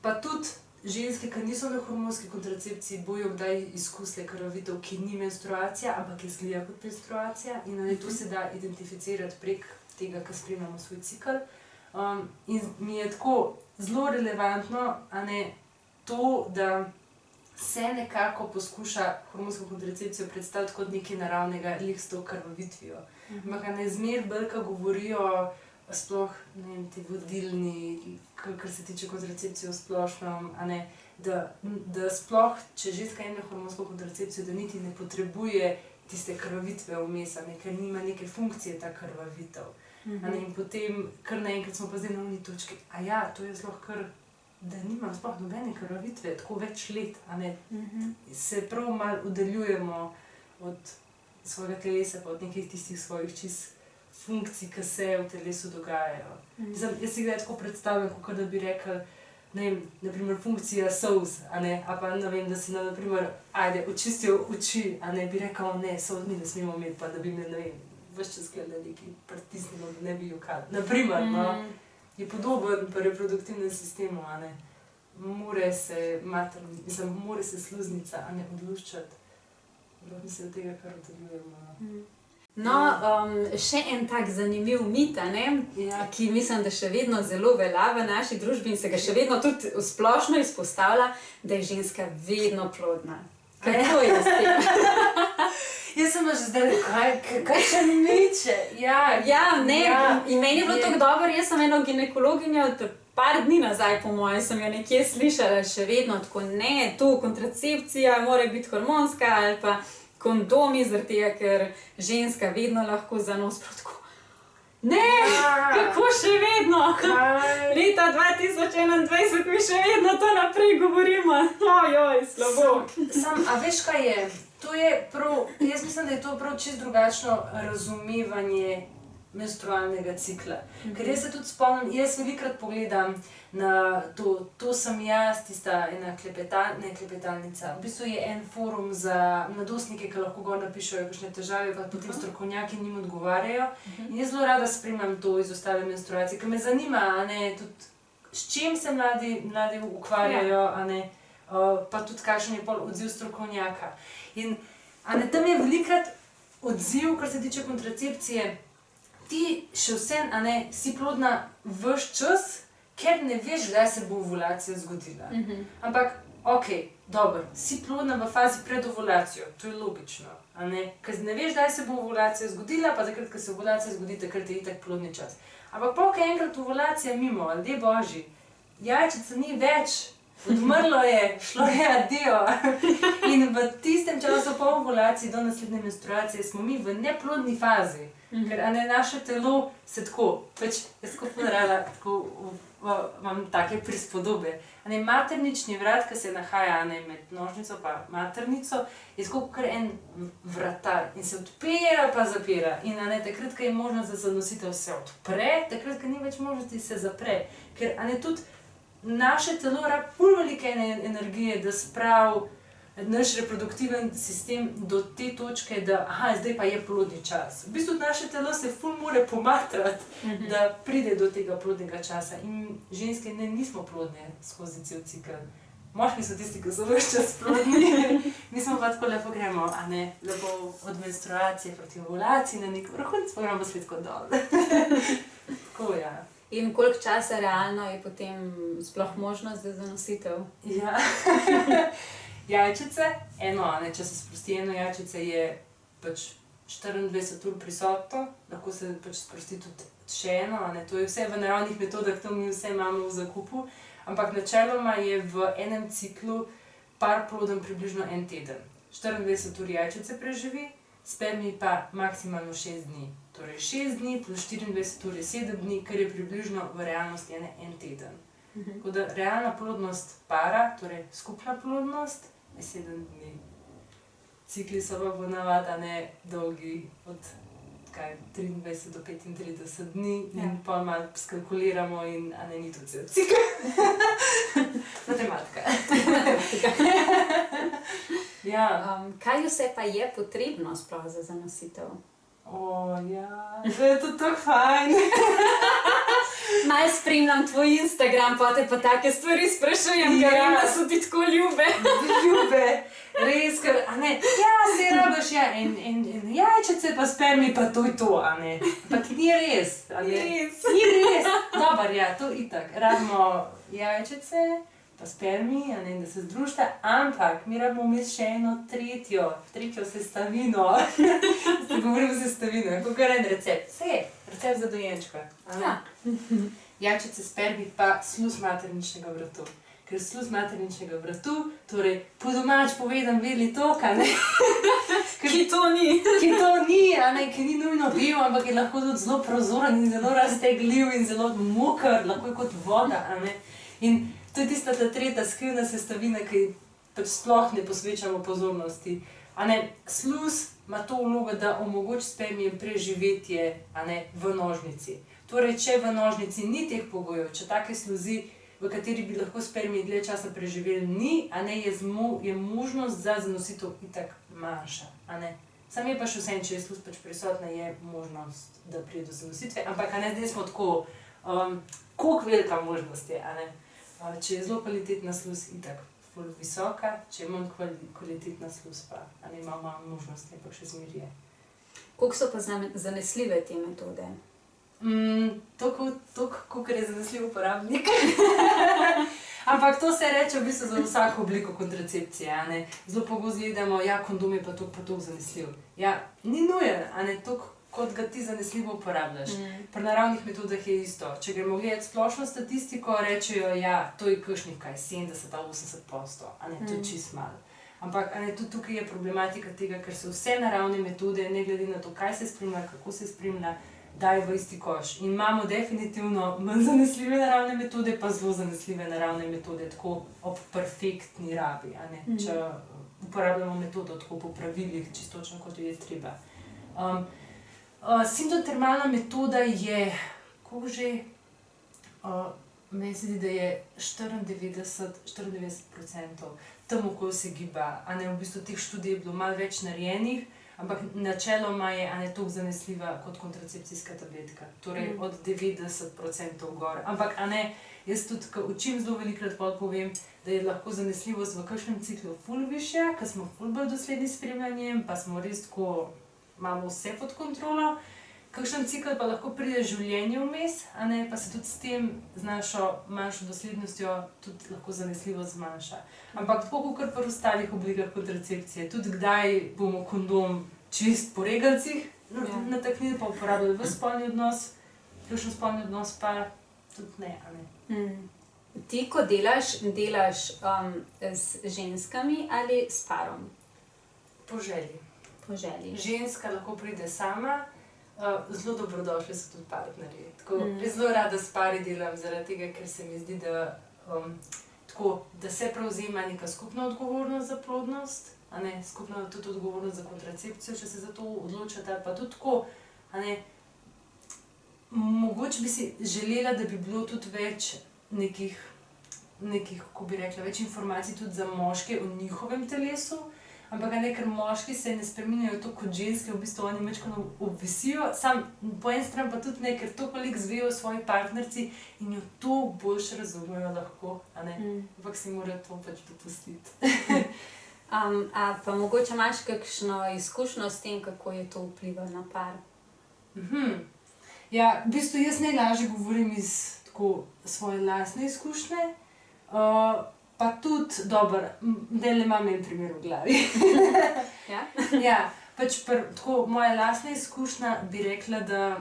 Pa tudi ženske, ki niso na hormonski kontracepciji, bojo kdaj izkusile krvavitev, ki ni menstruacija, ampak izgleda kot menstruacija, in a ne, to se da identificirati prek tega, ko spremljamo svoj cikel. In mi je tako zelo relevantno, a ne, to, da se nekako poskuša hormonsko kontracepcijo predstaviti kot nekaj naravnega, glih s to krvavitvijo. Ampak ne zmeraj bolj, ko govorijo sploh, ne vem, ti vodilni, kar se tiče kontracepcije v splošnem, a ne, da sploh, če ženska jemlje hormonsko kontracepcijo, da niti ne potrebuje tiste krvavitve vmes, a ne, ker nima neke funkcije ta krvavitev. A ne, in potem kar naenkrat smo pa zdaj na oni točki, a ja, to je sploh kar da nimam sploh nobene krvavitve, tako več let, a ne, se prav malo oddaljujemo od svojega telesa, pa od nekih tistih svojih čist funkcij, ki se v telesu dogajajo. Jaz si kdaj tako predstavljam, kot da bi rekel, ne vem, naprimer funkcija solz, a ne, a pa ne vem, da si naprimer, ajde, očistijo oči, a ne, bi rekel, ne, solz mi ne smemo imeti, pa da bi me, ne vem, ves čas gledali nekaj pritisnilo, da ne bi jokali. Naprimer, no, je podoben pri reproduktivnem sistemu, a ne, more se sluznica, a ne, odluščati. Vrlo se od tega, kar oddaljujemo. No, še en tak zanimiv mit, ki mislim, da še vedno zelo velja v naši družbi in se ga še vedno tudi splošno izpostavlja, da je ženska vedno plodna. Kako je s tem? Jaz sem že zdaj rekel, kaj še niče? In meni je bilo tako dobro, jaz sem eno ginekologinjo par dni nazaj, po mojem, sem jo nekje slišala, še vedno tako, ne, to kontracepcija mora biti hormonska ali pa kondomi, zaradi tega, ker ženska vedno lahko zanos protko. Ne, kako še vedno? Leta 2021 mi še vedno to naprej govorimo. Ojoj, slabo. A veš, kaj je? To je prav, jaz mislim, da je to prav čisto drugačno razumevanje menstrualnega cikla. Ker jaz se tudi spomnim, jaz velikokrat pogledam na to sem jaz, tista ena klepetalnica. V bistvu je en forum za mladostnike, ki lahko gor napišejo kakšne težave, pa potem strokovnjaki njim odgovarjajo. In jaz zelo rada spremljam to iz ostale menstruacije, ker me zanima, a ne, tudi s čim se mladi ukvarjajo, a ne, pa tudi kakšen je pol odziv strokovnjaka. In tam je velikokrat odziv, kar se tiče kontracepcije, ti še vsem, si plodna ves čas, ker ne veš, kdaj se bo ovulacija zgodila. Ampak, dobro, si plodna v fazi pred ovulacijo, to je logično, ker ne veš, kdaj se bo ovulacija zgodila, pa takrat, ko se ovulacija zgodi, takrat je itak plodni čas. Ampak ko je enkrat ovulacija mimo, ljudje božji, jajčica ni več, odmrlo je, šlo je adio. In v tistem času po ovulaciji do naslednje menstruacije smo mi v neplodni fazi. Ker naše telo se tako, jaz tako ponarada, tako imam take prispodobe. Maternični vrat, ki se nahaja med nožnico pa maternico, je tako kar en vratar in se odpira pa zapira. In takrat, ko je možnost za zanositev, se odpre, takrat, ko ni več možnosti, se zapre. Ker tudi naše telo rabi ful velike energije, da spravi naš reproduktiven sistem do te točke, da zdaj pa je plodni čas. V bistvu naše telo se ful more pomatrati, da pride do tega plodnega časa. In ženske nismo plodne skozi cel cikel. Moški so tisti, ki so ves čas plodni. Mi smo pa tako lepo gremo, lepo od menstruacije proti ovulaciji na nek vrhunec, pa gremo spet kot dol. Tako, ja. In koliko časa realno je potem sploh možnost za zanositev? Ja, jajčice, če se sprosti eno jajčice, je pač 24 ur prisotno, lahko se pač sprosti tudi še eno, to je vse v naravnih metodah, to mi vse imamo v zakupu, ampak načeloma je v enem ciklu par ploden približno en teden. 24 ur jajčice preživi, spermij pa maksimalno 6 dni. Torej 6 dni plus 24 ur je 7 dni, kar je približno v realnosti en teden. Tako da realna plodnost para, torej skupna plodnost, je 7 dni. Cikli so pa ponavadi dolgi od 23 do 35 dni in pol malo skalkuliramo in ni to cel cikel. Matematika. Kaj vse pa je potrebno sploh za zanositev? To je tudi tako fajn. Malo spremljam tvoj Instagram, pa te pa take stvari sprašujem, ker vem, da so ti tako ljube. Ljube, res, ker, se rabiš, in jajčice pa spermij, pa to je to, Ampak ni res, Ni res. Dobar, to itak. Rabimo jajčice, pa spermij, da se združita, ampak mi rabimo vmes še eno tretjo sestavino. Zdaj govorim o sestavino, kakor en recept. Recept za dojenčka. Jajčice, spermij pa sluz materničnega vratu. ker sluz materničnega vratu, torej po domač povedan beli tok, a ne? Ki to ni. Ki to ni, a ne, ki ni nujno bil, ampak je lahko tudi zelo prozoren in zelo raztegljiv in zelo moker, lahko je kot voda, a ne. In to je tista ta tretja skrivna sestavina, ki pač sploh ne posvečamo pozornosti. A ne, sluz ima to vlogo, da omogoči spermijem preživetje, a ne, v nožnici. Torej, če v nožnici ni teh pogojev, če take sluzi, v kateri bi lahko spermiji dlje časa preživeli, ni, a ne, je možnost za zanositev itak manjša, a ne. Sam je pa še vseeno, če je sluz pač prisotna, je možnost, da pride do zanositve, ampak a ne, zdaj smo tako, koliko velika možnost je, a ne. Če je zelo kvalitetna sluz, itak ful visoka, če je manj kvalitetna sluz, pa a ne, ima manj možnosti, ampak še zmeraj je. Koliko so pa zanesljive te metode? Toliko, kolikor je zanesljiv uporabnik. Ampak to se reče v bistvu za vsako obliko kontracepcije, a ne. Zelo pogosto gledamo, ja, kondom je pa toliko zanesljiv. Ja, ni nujen, a ne, toliko, kot ga ti zanesljivo uporabljaš. Pri naravnih metodah je isto. Če gremo gledati splošno statistiko, rečejo, ja, to je kakšnih 70–80%, a ne, to je čist malo. Ampak, a ne, tudi tukaj je problematika tega, ker so vse naravne metode, ne glede na to, kaj se spremlja, kako se spremlja, dajo v isti koš. In imamo definitivno manj zanesljive naravne metode, pa zelo zanesljive naravne metode, tako ob perfektni rabi, a ne, če uporabljamo metodo tako po pravilih, čisto točno kot jo je treba. Sindotermalna metoda je, kako že, meni se zdi, da je 94% tam okoli se giba, a ne, v bistvu teh študij je bilo malo več narejenih, ampak načeloma je, a ne, toliko zanesljiva kot kontracepcijska tabletka, torej od 90% gor. Ampak, a ne, jaz tudi, ko učim, zelo velikokrat povem, da je lahko zanesljivost v kakšnem ciklu ful višja, ker smo ful bolj dosledni s spremljanjem, pa smo res tako, imamo vse pod kontrolo. Kakšen cikl pa lahko pride življenje vmes, a ne, pa se tudi s tem, z našo manjšo doslednostjo, tudi lahko zanesljivost zmanjša. Ampak tako kot pri ostalih oblikah kontracepcije, tudi kdaj bomo kondom čist po regalcih nataknili, pa uporabljali v spolni odnos, kakšen spolni odnos pa tudi ne, a ne. Ti, ko delaš z ženskami ali s parom? Po želji. Po želji. Ženska lahko pride sama, zelo dobrodošli so tudi partnerji. Tako, zelo rada s pari delam, zaradi tega, ker se mi zdi, da se prevzema neka skupna odgovornost za plodnost, a ne, skupna tudi odgovornost za kontracepcijo, če se za to odločate, pa tudi tako, a ne, mogoče bi si želela, da bi bilo tudi več nekih, kako bi rekla, več informacij tudi za moške o njihovem telesu, ampak ne, ker moški se ne spreminjajo to kot ženske, v bistvu oni majčkeno obvisijo, sam po eni strani pa tudi ne, ker to koliko zvejo o svoji partnerci in jo to boljše razumejo lahko, a ne, ampak si morajo to pač dopustiti. A pa mogoče imaš kakšno izkušnjo s tem, kako je to vpliva na par? Ja, v bistvu jaz najlažje govorim iz tako svoje lastne izkušnje, pa tudi, dobro, zdajle imam en primer v glavi. Ja, pač tako moja lastna izkušnja bi rekla, da,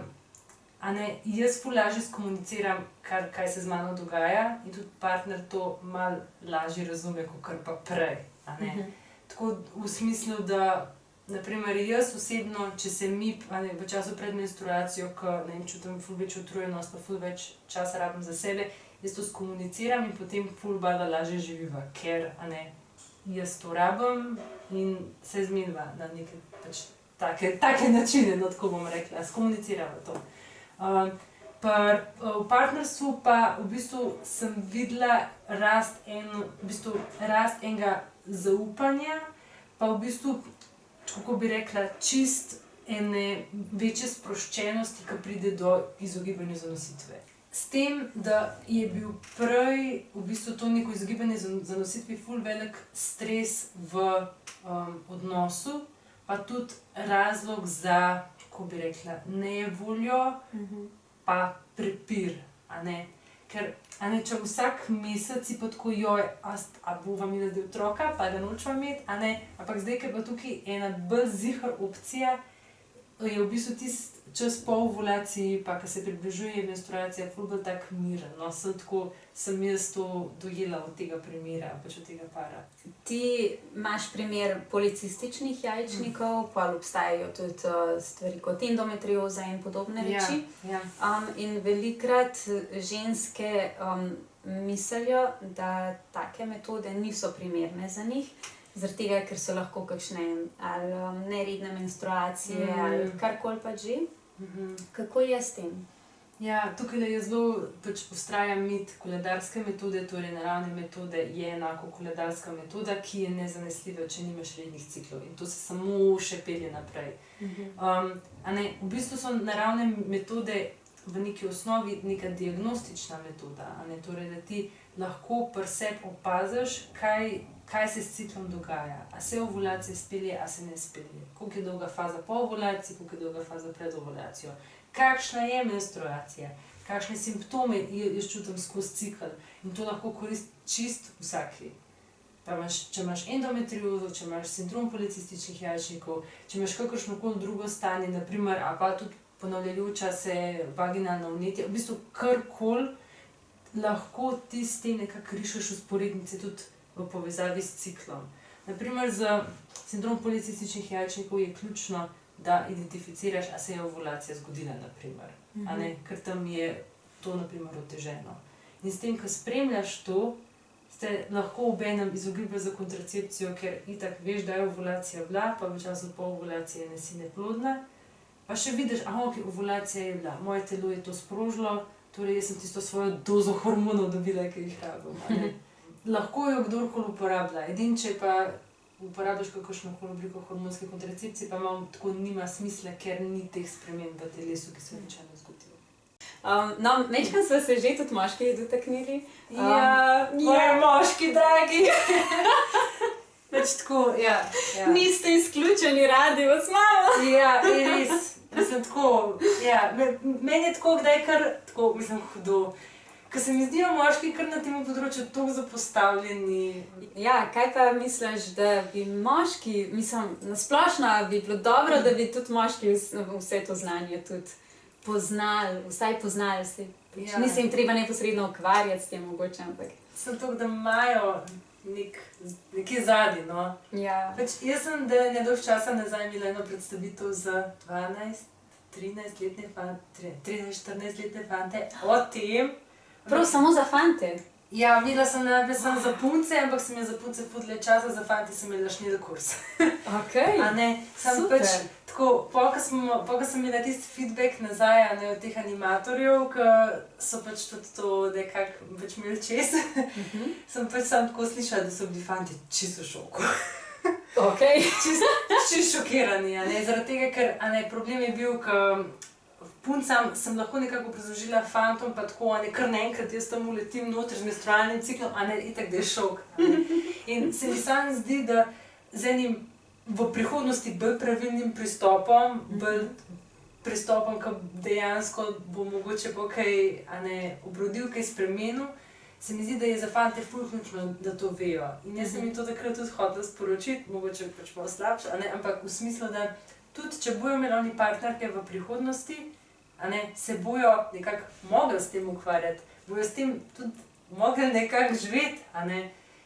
a ne, jaz ful lažje skomuniciram, kaj se z mano dogaja in tudi partner to malo lažje razume, kakor pa prej, a ne. Tako v smislu, da, naprimer, jaz osebno, če se mi, a ne, v času pred menstruacijo, ko, ne vem, čutim ful večjo utrujenost, pa ful več časa rabim za sebe, jaz to skomuniciram in potem ful bada lažje živiva, ker, a ne, jaz to rabim in se zmeniva na neke pač take načine, no, tako bom rekla, skomunicirava to. V partnerstvu pa v bistvu sem videla rast enega zaupanja, pa v bistvu, kako bi rekla, čist ene večje sproščenosti, ki pride do izogibanja zanositve. S tem, da je bil prej v bistvu to neko izogibanje zanositvi ful velik stres v odnosu, pa tudi razlog za, kako bi rekla, nejevoljo, pa prepir, a ne. Ker, a ne, če vsak mesec si pa tako, joj, a bova imela zdaj otroka, pa ga nočeva imeti, a ne, ampak zdaj, ker pa tukaj ena bolj ziher opcija, je v bistvu tisti čas po ovulaciji, pa ko se približuje menstruacija, ful bolj tak miren. No, sem jaz to dojela od tega primera, pač od tega para. Ti imaš primer policističnih jajčnikov, pa obstajajo tudi stvari kot endometrioza in podobne reči. Ja. In velikokrat ženske mislijo, da take metode niso primerne za njih, zaradi tega, ker so lahko kakšne ali neredne menstruacije ali karkoli pa že. Kako je s tem? Ja, tukaj je zelo vztraja mit koledarske metode, torej naravne metode je enako koledarska metoda, ki je nezanesljiva, če nimaš rednih ciklov. In to se samo še pelje naprej. V bistvu so naravne metode v neki osnovi neka diagnostična metoda. Torej, da ti lahko pri sebi opaziš, kaj se s ciklom dogaja. A se ovulacija spelje, a se ne spelje. Koliko je dolga faza po ovulaciji, koliko je dolga faza pred ovulacijo. Kakšna je menstruacija, kakšne simptome jaz čutim skozi cikl. In to lahko koristi čist vsaki. Če imaš endometriozo, če imaš sindrom policističnih jajčnikov, če imaš kakršnokoli drugo stanje, naprimer, ali pa tudi ponavljajoča se vaginalna vnetja, v bistvu karkoli, lahko ti s tem nekako rišeš vzporednice tudi v povezavi s ciklom. Naprimer, za sindrom policističnih jajčnikov je ključno, da identificiraš, a se je ovulacija zgodila, naprimer. Ker tam je to, naprimer, oteženo. In s tem, ko spremljaš to, se lahko obenem izogibaš za kontracepcijo, ker itak veš, da je ovulacija bila, pa v času po ovulaciji nisi neplodna. Pa še vidiš, ovulacija je bila, moje telo je to sprožilo, torej jaz sem tisto svojo dozo hormonov dobila, ki jih rabim. Lahko jo kdorkoli uporablja, edino če pa uporabiš kakšnokoli obliko hormonske kontracepcije, pa tako nima smisla, ker ni teh sprememb v telesu, ki se običajno zgodijo. Mečkam smo se že tudi moški dotaknili. Moji moški, dragi! Pač tako, ja. Niste izključeni, radi vas imamo. Ja, je res. Mislim, tako, ja. Meni je tako kdaj kar, tako, mislim, hudo. Ker se mi zdijo moški kar na tem področju tako zapostavljeni. Ja, kaj pa misliš, da bi moški, mislim, nasplošno bi bilo dobro, da bi tudi moški vse to znanje tudi poznali, vsaj poznali se. Ni se jim treba neposredno ukvarjati s tem mogoče, ampak. Sem to, da imajo nekje zadnji, no. Ja. Jaz sem nedolgo časa nazaj imela eno predstavitev za 13-14 letne fante o tem. Prav samo za fante? Ja, imela sem najprej za punce, ampak sem je za punce fudle časa, za fante sem imela šnil kurs. Okej, super. Tako, ko sem imela tisti feedback nazaj od teh animatorjev, ki so pač tudi to nekako imeli čez, sem pač sam tako slišala, da so bili fanti čisto v šoku. Okej. Čisto šokirani, zaradi tega, ker problem je bil, ker puncam sem lahko nekako razložila fantom, pa tako, kar naenkrat jaz tam uletim noter z menstrualnim ciklom, itak da je šok. In se mi sam zdi, da z enim v prihodnosti bolj pravilnim pristopom, ki dejansko bo mogoče bo kaj obrodil, kaj spremenil, se mi zdi, da je za fante ful ključno, da to vejo. In jaz sem jim to takrat tudi hotela sporočiti, mogoče pač malo slabše, ampak v smislu, da tudi če bojo imeli oni partnerke v prihodnosti, se bojo nekako mogli s tem ukvarjati, bojo s tem tudi mogli nekako živeti.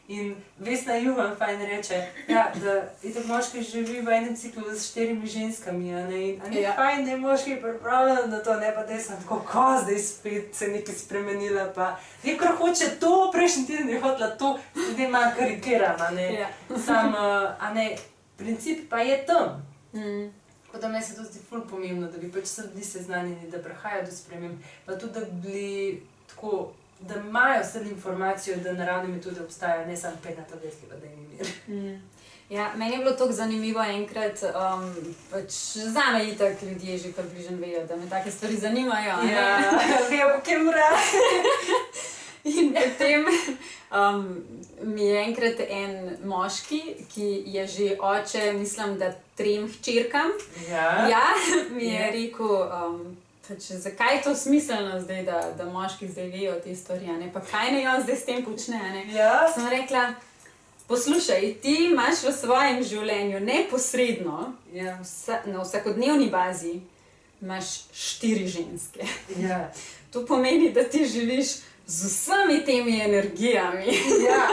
In Vesna Juvan fajn reče, da itak moški živi v enem ciklu s 4 ženskami. In ni fajn, da je moški pripravljen na to, ne pa da sem tako, zdaj spet se nekaj spremenila, pa nekaj hoče to, prejšnji teden je hotela to, zdaj malo karikiram. Princip pa je tam. Tako da meni se to zdi ful pomembno, da bi pač vsi bili seznanjeni, da prihajajo do sprememb, pa tudi, da bi bili tako, da imajo vse informacijo, da naravne metode obstajajo, ne samo 5 na tabletki, pa da jim imeli. Ja, meni je bilo tako zanimivo enkrat, pač zame itak ljudje že približno vejo, da me take stvari zanimajo. Ja, vejo, kako je mora. In potem mi je enkrat en moški, ki je že oče, mislim, da 3 hčerkam, mi je rekel, zakaj je to smiselno zdaj, da moški zdaj vejo te stvari, pa kaj naj on zdaj s tem počne. Sem rekla, Poslušaj, ti imaš v svojem življenju neposredno, Ja. na vsakodnevni bazi, imaš 4 ženske. Ja. To pomeni, da ti živiš z vsemi temi energijami, Ja.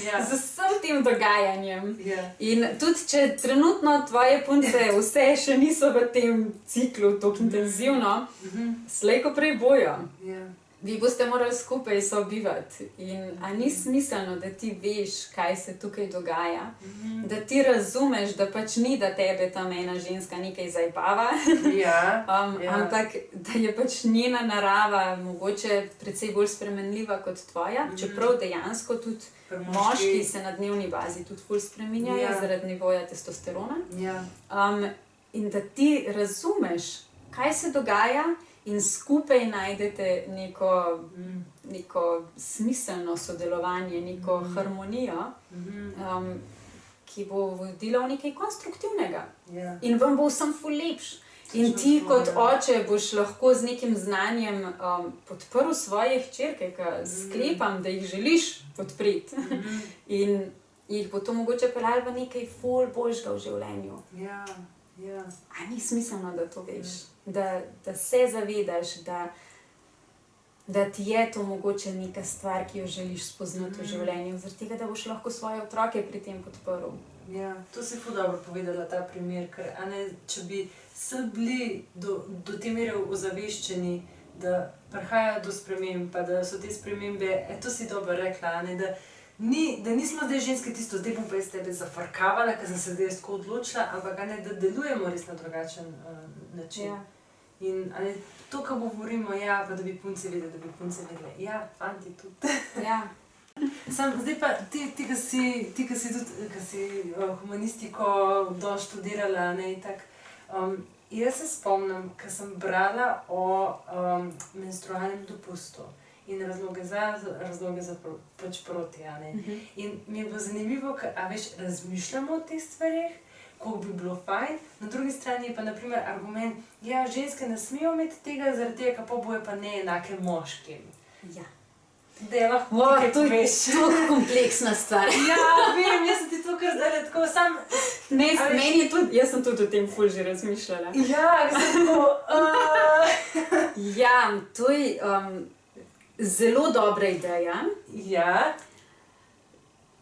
Ja. z vsem tem dogajanjem. Ja. In tudi, če trenutno tvoje punce vse še niso v tem ciklu tako intenzivno, slej ko prej bojo. Ja. Vi boste morali skupaj sobivati. In a ni smiselno, da ti veš, kaj se tukaj dogaja, da ti razumeš, da pač ni, da tebe tam ena ženska nekaj zajbava, Ja. ampak da je pač njena narava mogoče precej bolj spremenljiva kot tvoja, čeprav dejansko tudi Pri moški se na dnevni bazi tudi ful spreminjajo Ja. zaradi nivoja testosterona. Ja. In da ti razumeš, kaj se dogaja, in skupaj najdete neko smiselno sodelovanje, neko harmonijo, ki bo vodila v nekaj konstruktivnega. Ja. In vam bo vsem ful lepš. In ti kot oče boš lahko z nekim znanjem podprl svoje hčerke, ker sklepam, da jih želiš podpreti. In jih bo to mogoče peljalo v nekaj ful boljšega v življenju. Ja. Ja. A ni smiselno, da to veš, da se zavedaš, da ti je to mogoče neka stvar, ki jo želiš spoznati v življenju, zaradi tega, da boš lahko svoje otroke pri tem podprl. Ja, to si ful dobro povedala, ta primer, ker a ne, če bi se bili do te mere ozaveščeni, da prihaja do sprememb, pa da so te spremembe, to si dobro rekla, a ne, da nismo zdaj ženske tisto, zdaj bom pa jaz tebe zafrkavala, ker sem se zdaj tako odločila, ampak a ne, da delujemo res na drugačen način. Ja. In a ne, to, kar govorimo, ja, pa da bi punce vedeli, da bi punce vedele, ja, fanti tudi. Ja. Zdaj pa ti, ki si humanistiko dosti študirala, ne, jaz se spomnim, ko sem brala o menstrualnem dopustu in razloge za pač proti, a ne. In mi je bilo zanimivo, a veš, razmišljamo o teh stvareh, koliko bi bilo fajn, na drugi strani je pa naprimer argument, ja, ženske ne smejo imeti tega, zaradi tega, ker pa bojo pa neenake moškim. Ja. Da je lahko nekaj To je poveš. tako kompleksna stvar. Ja, vem, jaz sem ti to kar zdaj tako sam... Ne, meni je tudi, jaz sem tudi o tem ful že razmišljala. Ja, sem tako... Ja, to je zelo dobra ideja. Ja.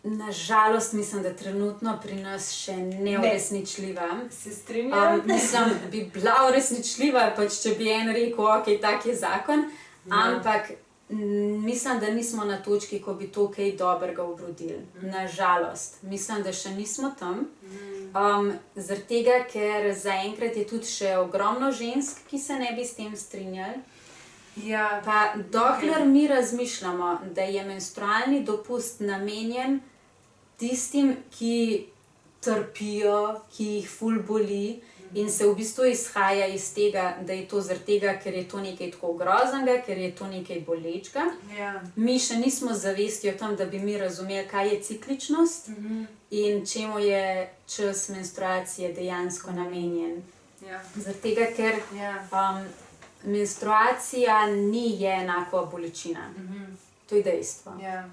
Nažalost, mislim, da trenutno pri nas še neuresničljiva. Se strinjam. Mislim, bi bila uresničljiva, pač če bi en rekel, ok, tak je zakon, ampak mislim, da nismo na točki, ko bi to kaj dobrega obrodili. Nažalost. Mislim, da še nismo tam. Zaradi tega, ker zaenkrat je tudi še ogromno žensk, ki se ne bi s tem strinjali. Ja. Pa dokler mi razmišljamo, da je menstrualni dopust namenjen tistim, ki trpijo, ki jih ful boli, in se v bistvu izhaja iz tega, da je to zaradi tega, ker je to nekaj tako groznega, ker je to nekaj bolečega. Ja. Mi še nismo zavesti o tem, da bi mi razumeli, kaj je cikličnost in čemu je čas menstruacije dejansko namenjen. Ja. Zaradi tega, ker Ja. menstruacija ni enako bolečina. To je dejstvo. Ja.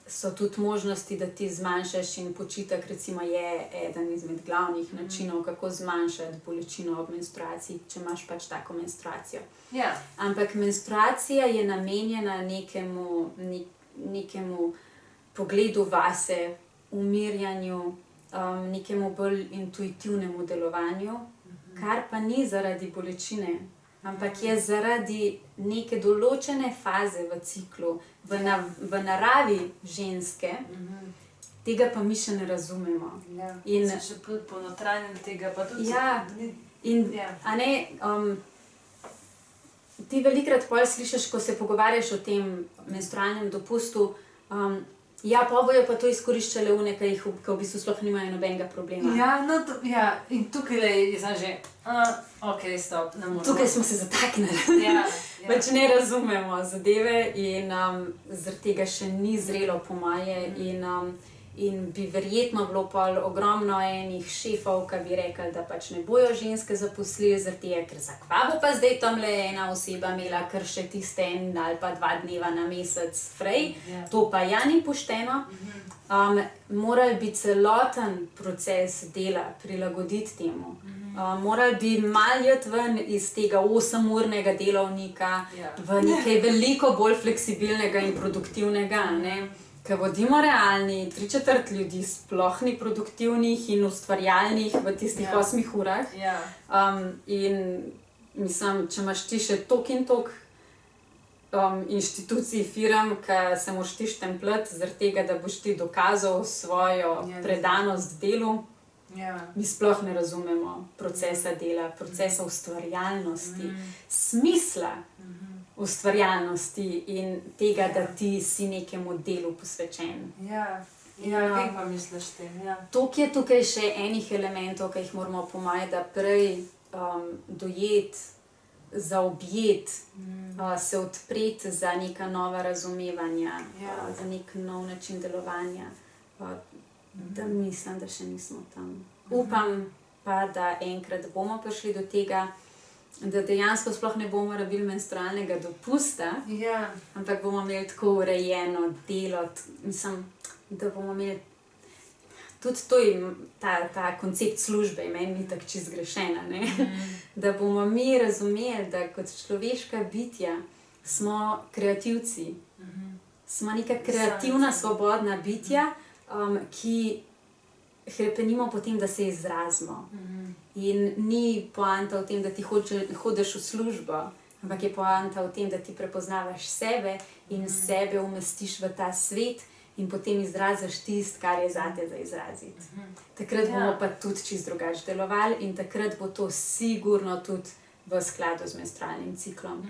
So tudi možnosti, da ti zmanjšaš, in počitek recimo je eden izmed glavnih načinov, kako zmanjšati bolečino ob menstruaciji, če imaš pač tako menstruacijo. Ja. Ampak menstruacija je namenjena nekemu pogledu vase, umirjanju, nekemu bolj intuitivnemu delovanju, kar pa ni zaradi bolečine, ampak je zaradi neke določene faze v ciklu, v naravi ženske, tega pa mi še ne razumemo. Ja. In- Se še ponotranjem tega, pa tudi... Ja. In, Ja. a ne, ti velikokrat pol slišiš, ko se pogovarjaš o tem menstrualnem dopustu, ja, pa bojo pa to izkoriščale one, ki v bistvu sploh nimajo nobenega problema. Ja, no, ja, in tukaj je zdaj že, ok, stop, ne moremo. Tukaj smo se zataknili. Ja, ja. Pač ne razumemo zadeve in zaradi tega še ni zrelo po moje. In bi verjetno bilo pol ogromno enih šefov, ki bi rekli, da pač ne bojo ženske zaposlili zaradi tega, ker zakva bo pa zdaj tam le ena oseba imela kar še tiste en ali pa 2 dneva na mesec prej. To pa ja ni pošteno. Morali bi celoten proces dela prilagoditi temu. Morali bi malo iti ven iz tega 8-urnega delovnika v nekaj veliko bolj fleksibilnega in produktivnega, ne? Ker bodimo realni, 3/4 ljudi sploh ni produktivnih in ustvarjalnih v tistih 8 urah. In mislim, če imaš ti še toliko in toliko inštitucij, firm, ki se moraš ti štempljati zaradi tega, da boš ti dokazal svojo predanost delu, mi sploh ne razumemo procesa dela, procesa ustvarjalnosti, smisla ustvarjalnosti in tega, da ti si nekemu delu posvečen. Kaj pa misliš s tem? Toliko je tukaj še enih elementov, ki jih moramo po moje da prej dojeti, zaobjeti, se odpreti za neka nova razumevanja, za nek nov način delovanja. Da mislim, da še nismo tam. Upam pa, da enkrat bomo prišli do tega, da dejansko sploh ne bomo rabili menstrualnega dopusta, ampak bomo imeli tako urejeno delo, mislim, da bomo imeli tudi to, ta koncept službe, meni ni tako čisto zgrešena, ne? Da bomo mi razumeli, da kot človeška bitja smo kreativci, smo neka kreativna, svobodna bitja, ki hrepenimo po tem, da se izrazimo. In ni poanta v tem, da ti hodiš v službo, ampak je poanta v tem, da ti prepoznavaš sebe in sebe umestiš v ta svet in potem izraziš tisto, kar je zate za izraziti. Takrat bomo pa tudi čisto drugače delovali in takrat bo to sigurno tudi v skladu z menstrualnim ciklom.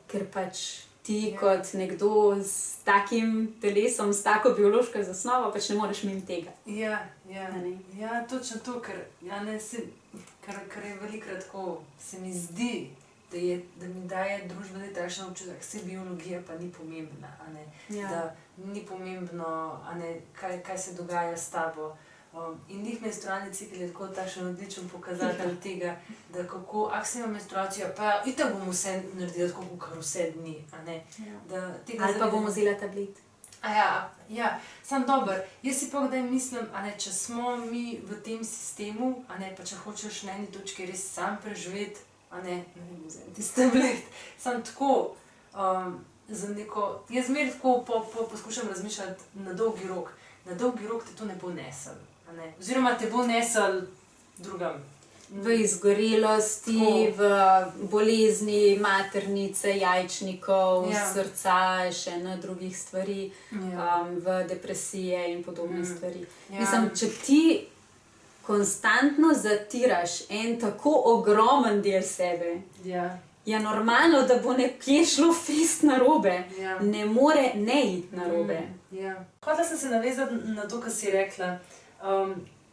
Ker pač ti kot nekdo s takim telesom, s tako biološko zasnovo, pač ne moreš mimo tega. Točno to, ker je velikokrat tako, se mi zdi, da mi daje družba takšen občutek, vse biologija pa ni pomembna, da ni pomembno, kaj se dogaja s tabo. In njih menstrualni cikel je tako takšen odličen pokazatelj tega, da kako, si ima menstruacijo, pa itak bomo vse naredili tako, kar vse dni, Ali pa bomo vzeli tablet. Sam dober. Jaz si pa kdaj mislim, če smo mi v tem sistemu, pa če hočeš na eni točki res sam preživeti, ne vem, vzem tisti tablet, sam tako, za neko, jaz zmeraj tako poskušam razmišljati na dolgi rok. Na dolgi rok te to ne bo nesel, oziroma te bo nesel drugam. V izgorelosti, v bolezni maternice, jajčnikov, srca, še na drugih stvari, v depresije in podobne stvari. Mislim, če ti konstantno zatiraš en tako ogromen del sebe, je normalno, da bo nekje šlo fest narobe. Ne more ne iti narobe. Hotela sem se navezati na to, kar si rekla.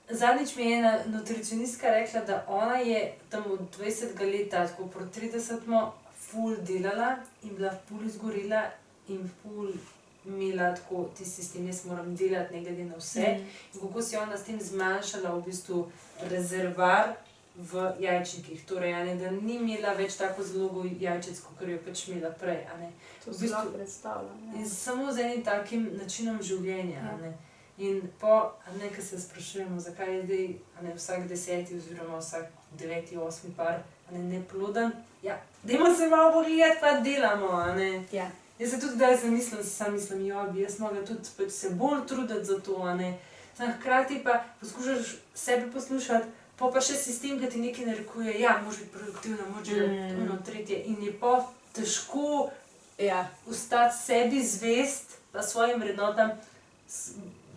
Zadnjič mi je ena nutricionistka rekla, da ona je tam od 20. leta, tako proti 30. ful delala in bila ful izgorela in ful imela tako tisti sistem, jaz moram delati, ne glede na vse. In kako si ona s tem zmanjšala v bistvu rezervar v jajčnikih. Torej, da ni imela več tako zalogo jajčec, kot jo pač imela prej. To si lahko predstavljam. In samo z enim takim načinom življenja. In po, ko se sprašujemo, zakaj je zdaj vsak 10. oziroma vsak 9., 8. par neploden, dajmo se malo pogledati, pa delamo. Jaz se tudi kdaj mislim, bi jaz mogla tudi se bolj truditi za to. Hkrati pa poskušaš sebe poslušati, pa še sistem, ki ti nekaj narekuje, moraš biti produktivna, moraš biti ono tretje. In je pa težko ostati sebi zvest, pa svojim vrednotam,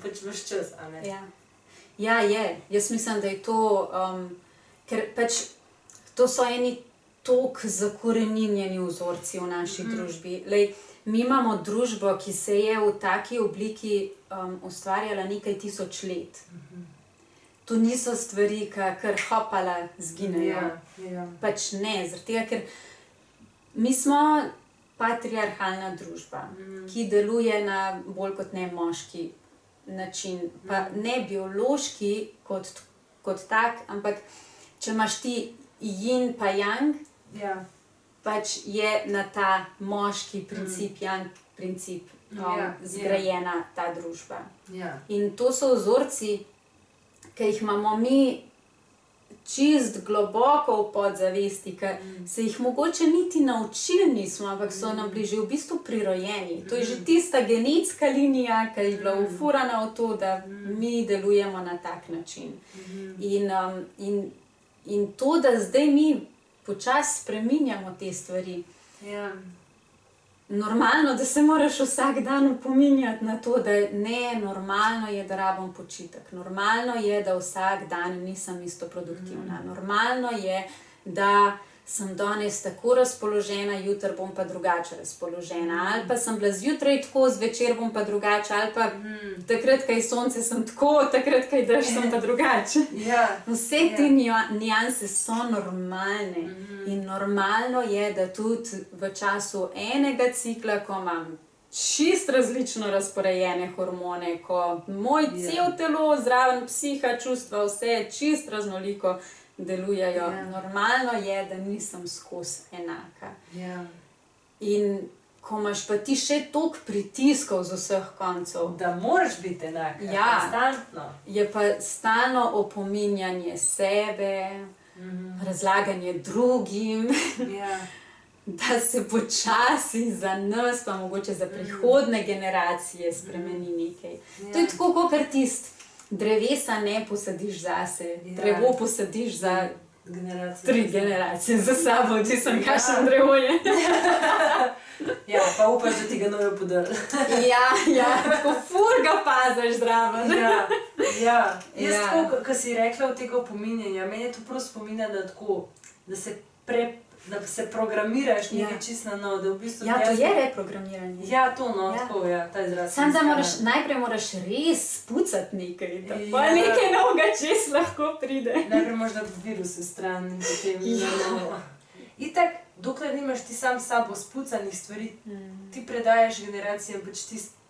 pač veš čas, je. Jaz mislim, da je to, ker pač to so eni toliko zakoreninjeni vzorci v naši družbi. Mi imamo družbo, ki se je v taki obliki ustvarjala nekaj tisoč let. To niso stvari, ki kar hopala zginejo. Pač ne, zaradi tega, ker mi smo patriarhalna družba, ki deluje na bolj kot ne moški način, pa ne biološki kot tak, ampak če imaš ti yin pa yang, Ja. pač je na ta moški princip, yang princip zgrajena ta družba. Ja. In to so vzorci, ki jih imamo mi čist globoko v podzavesti, ki se jih mogoče niti naučili nismo, ampak so nam bili že v bistvu prirojeni. To je že tista genetska linija, ki je bila ufurana v to, da mi delujemo na tak način. In to, da zdaj mi počasi spreminjamo te stvari. Ja. Normalno, da se moraš vsak dan opominjati na to, da ne, normalno je, da rabim počitek. Normalno je, da vsak dan nisem isto produktivna. Normalno je, da sem danes tako razpoložena, jutri bom pa drugače razpoložena. Ali pa sem bila zjutraj tako, zvečer bom pa drugače. Ali pa takrat, ko je sonce, sem tako, takrat, ko je dež, sem pa drugače. Ja. Vse te nianse so normalne. In normalno je, da tudi v času enega cikla, ko imam čist različno razporejene hormone, ko moj cel telo, zraven psiha, čustva, vse je čist raznoliko delujejo. Normalno je, da nisem skozi enaka. In ko imaš pa ti še toliko pritiskov z vseh koncev, Da moraš biti enaka, konstantno. je pa stalno opominjanje sebe, razlaganje drugim, da se počasi za nas, pa mogoče za prihodne generacije spremeni nekaj. To je tako, kot tisti drevesa ne posadiš zase, drevo posadiš za 3 generacije za sabo, ti sem kakšen drevo je. Ja, pa upaš, da ti ga nojo podrli. Tako ful ga paziš zraven. Ja. Jaz tako, ko si rekla v tega opominjanja, meni je to prav spominja, da tako, da se programiraš nekaj čisto na novo, da v bistvu... Ja, to je reprogramiranje. Ja, to tako, ta izraz. Sam da najprej moraš res spucati nekaj, da pa nekaj novega čez lahko pride. Najprej moraš dati viruse stran in potem na novo. Itak, dokler nimaš ti sam s sabo spucanih stvari, ti predajaš generacijam pač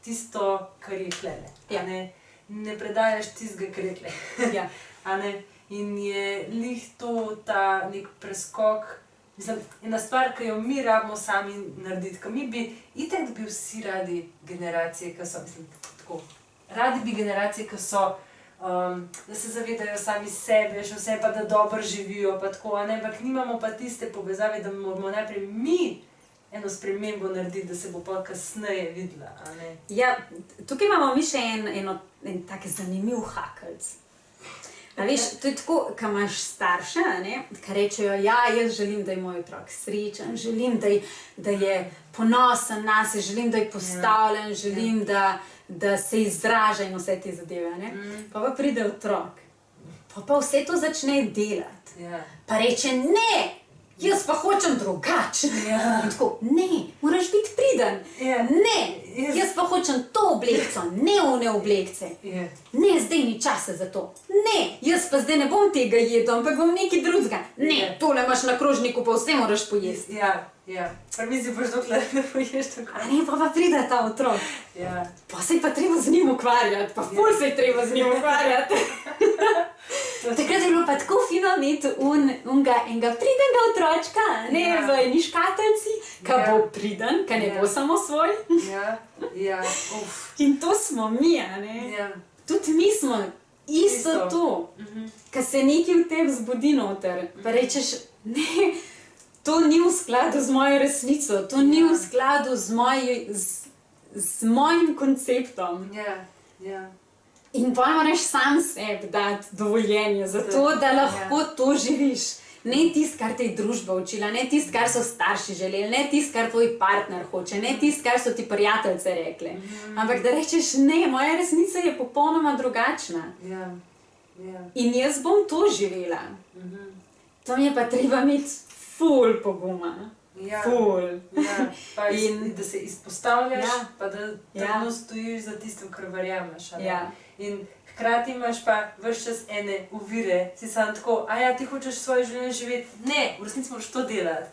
tisto, kar je hlele. Ne predajaš tistega, kar je hle. In je lih to ta nek preskok. Mislim, ena stvar, ki jo mi rabimo sami narediti, ker mi bi itak bi vsi radi generacije, ki so, mislim, tako, radi bi generacije, ki so, da se zavedajo sami sebe, še vse pa da dobro živijo, pa tako, ampak nimamo pa tiste povezave, da moramo najprej mi eno spremembo narediti, da se bo pa kasneje videla, a ne? Ja, tukaj imamo mi še en tak zanimiv hakelc. A veš, to je tako, ko imaš starše, ki rečejo, ja, jaz želim, da je moj otrok srečen, želim, da je ponosen nase, želim, da je postavljen, želim, da se izraža in vse te zadeve. Pa pride otrok, pa vse to začne delati. Pa reče, ne, jaz pa hočem drugače. In tako, ne, moraš biti priden. Ne, jaz pa hočem to oblekco, ne one oblekce. Ne, zdaj ni časa za to. Ne, jaz pa zdaj ne bom tega jedel, ampak bom nekaj drugega. Ne, tole imaš na krožniku, pa vse moraš pojesti. Ja. Prvi si boš dokler ne poješ tako. A ne, pa pride ta otrok. Pa se je pa treba z njim ukvarjati, pa ful se je treba z njim ukvarjati. Takrat je bilo pa tako fino imeti enega pridenega otročka, v eni škatlici, ki bo priden, ki ne bo samo svoj. In to smo mi, Tudi mi smo isto to, ko se nekaj v tebi zbudi noter, pa rečeš, ne, to ni v skladu z mojo resnico, to ni v skladu z mojim konceptom. In pa moraš sam sebi dati dovoljenje za to, da lahko to živiš. Ne tisto, kar te je družba učila, ne tisto, kar so starši želeli, ne tisto, kar tvoj partner hoče, ne tisto, kar so ti prijateljice rekle. Ampak da rečeš, ne, moja resnica je popolnoma drugačna. In jaz bom to živela. To mi je pa treba imeti ful poguma. Ful. In da se izpostavljaš, pa da trdno stojiš za tistim, kar verjameš. In hkrati imaš pa ves čas ene ovire, si sam tako, ti hočeš svoje življenje živeti. Ne, v resnici moraš to delati.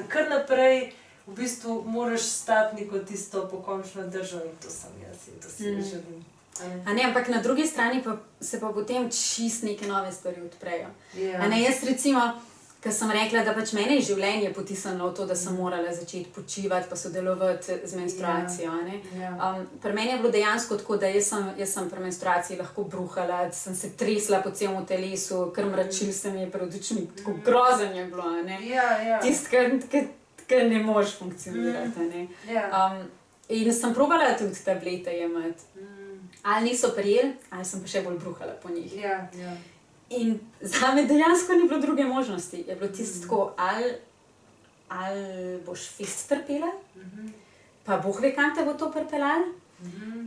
Kar naprej v bistvu moraš stati neko tisto pokončno držo in to sem jaz in to si ne želim. A ne, ampak na drugi strani pa se pa potem čist neke nove stvari odprejo. Ja. A ne, jaz recimo, ker sem rekla, da pač mene je življenje potisnilo v to, da sem morala začeti počivati pa sodelovati z menstruacijo. A ne. Pri meni je bilo dejansko tako, da jaz sem pri menstruaciji lahko bruhala, sem se tresla po celem telesu, kar mračil se mi je pred očmi, tako grozen je bilo. A ne. Tisto, kar ne moreš funkcionirati. A ne. In sem probala tudi tablete jemati. Ali niso prijeli, ali sem pa še bolj bruhala po njih. In zame dejansko ni bilo druge možnosti. Je bilo tisto tako, ali boš fest trpela, pa Bog ve, kam te bo to pripeljalo,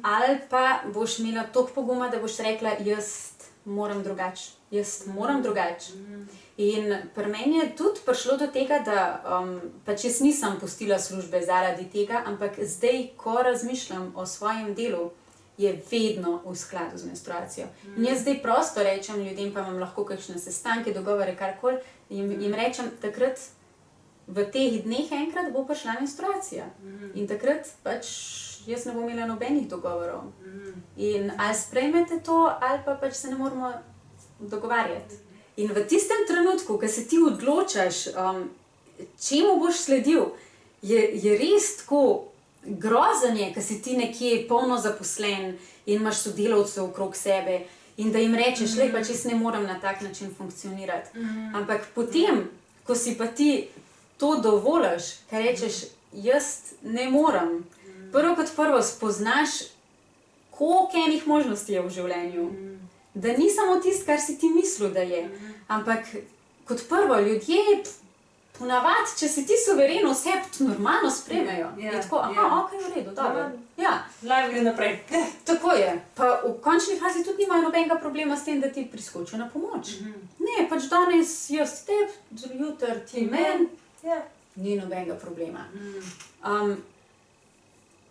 ali pa boš imela toliko poguma, da boš rekla, jaz moram drugače. In pri meni je tudi prišlo do tega, da pač jaz nisem pustila službe zaradi tega, ampak zdaj, ko razmišljam o svojem delu, je vedno v skladu z menstruacijo. In jaz zdaj prosto rečem ljudem, pa imam lahko kakšne sestanke, dogovore, karkoli, jim rečem, takrat v teh dneh enkrat bo prišla menstruacija. In takrat pač jaz ne bom imela nobenih dogovorov. In ali sprejmete to, ali pa pač se ne moramo dogovarjati. In v tistem trenutku, ko se ti odločaš, čemu boš sledil, je res tako grozenje, ko si ti nekje polno zaposlen in imaš sodelavce okrog sebe in da jim rečeš, lej, pač jaz ne morem na tak način funkcionirati. Ampak potem, ko si pa ti to dovoliš, ker rečeš, jaz ne morem, prvo kot prvo spoznaš, koliko enih možnosti je v življenju. Da ni samo tisto, kar si ti mislil, da je. Ampak kot prvo, ljudje ponavadi, če si ti suveren, vse normalno sprejmejo. Je tako, ok, v redu, dobro. Live gre naprej. Tako je. Pa v končni fazi tudi nimajo nobenega problema s tem, da ti priskočijo na pomoč. Ne, pač danes jaz tebi, jutri ti meni, ni nobenega problema.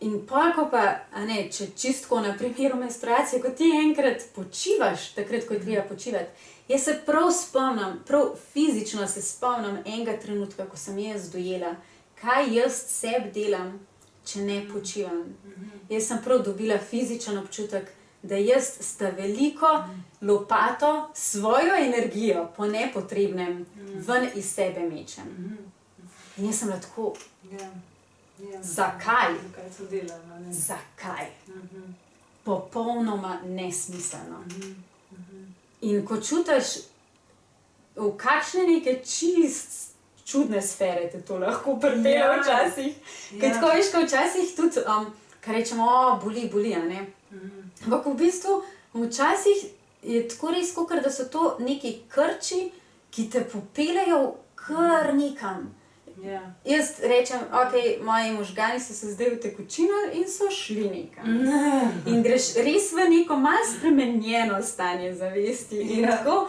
In polko pa, če čistko na primeru menstruacije, ko ti enkrat počivaš, takrat, ko je treba počivati, jaz se prav spomnim, prav fizično se spomnim enega trenutka, ko sem jaz dojela, kaj jaz sebi delam, če ne počivam. Jaz sem prav dobila fizičen občutek, da jaz s ta veliko lopato svojo energijo po nepotrebnem ven iz sebe mečem. In jaz sem bila tako, zakaj? Zakaj? Popolnoma nesmiselno. In ko čutiš, v kakšne neke čist čudne sfere te to lahko pripelje včasih. Ker tako veš, ko včasih tudi, kar rečemo, boli, a ne? Ampak v bistvu včasih je tako res, kakor da so to neki krči, ki te popeljejo kar nekam. Jaz rečem, ok, moji možgani so se zdaj utekočinili in so šli nekam. In greš res v neko malo spremenjeno stanje zavesti. In tako,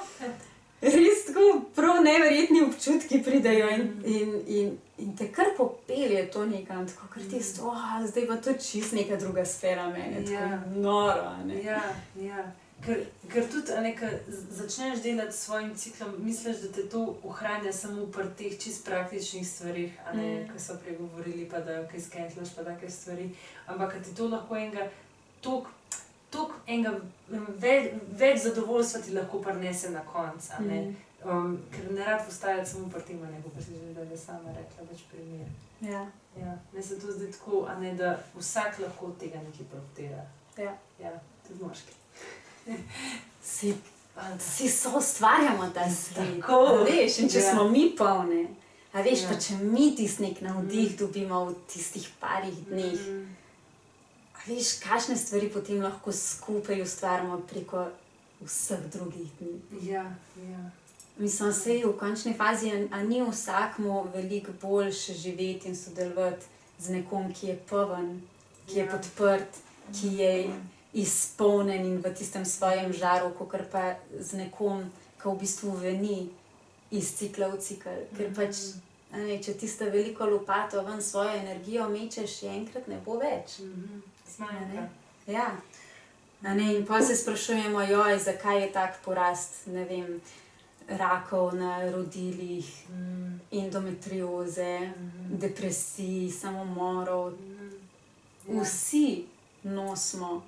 res tako prav neverjetni občutki pridejo in te kar popelje to nekam. Tako kar ti je zdaj pa to čist neka druga sfera mene. Tako noro, a ne? Ker tudi, ko začneš delati s svojim ciklom, misliš, da te to ohranja samo pri teh čist praktičnih stvarih, ko so pregovorili, pa da kaj skentlaš, pa take stvari. Ampak ti to lahko več zadovoljstva ti lahko prinese na konec. Ker ne rad postajati samo pri tem, ko pa si že da je sama rekla več primer. Meni se to zdi tako, da vsak lahko od tega nekaj profitira. Tudi moški. Si soustvarjamo ta svet. Veš, in če smo mi polne, a veš, pa če mi tisti nek navdih dobimo v tistih parih dneh, a veš, kakšne stvari potem lahko skupaj ustvarjamo preko vseh drugih dni. Mislim, sej v končni fazi, a ni vsakmu veliko boljše živeti in sodelovati z nekom, ki je poln, ki je podprt, ki je izpolnen in v tistem svojem žaru, kakor pa z nekom, ki v bistvu veni iz cikla v cikl. Ker pač, če tista veliko lopato ven svojo energijo mečeš, je enkrat ne bo več. Zmanjka. In potem se sprašujemo, zakaj je tak porast, ne vem, rakov na rodilih, endometrioze, depresij, samomorov. Vsi nosimo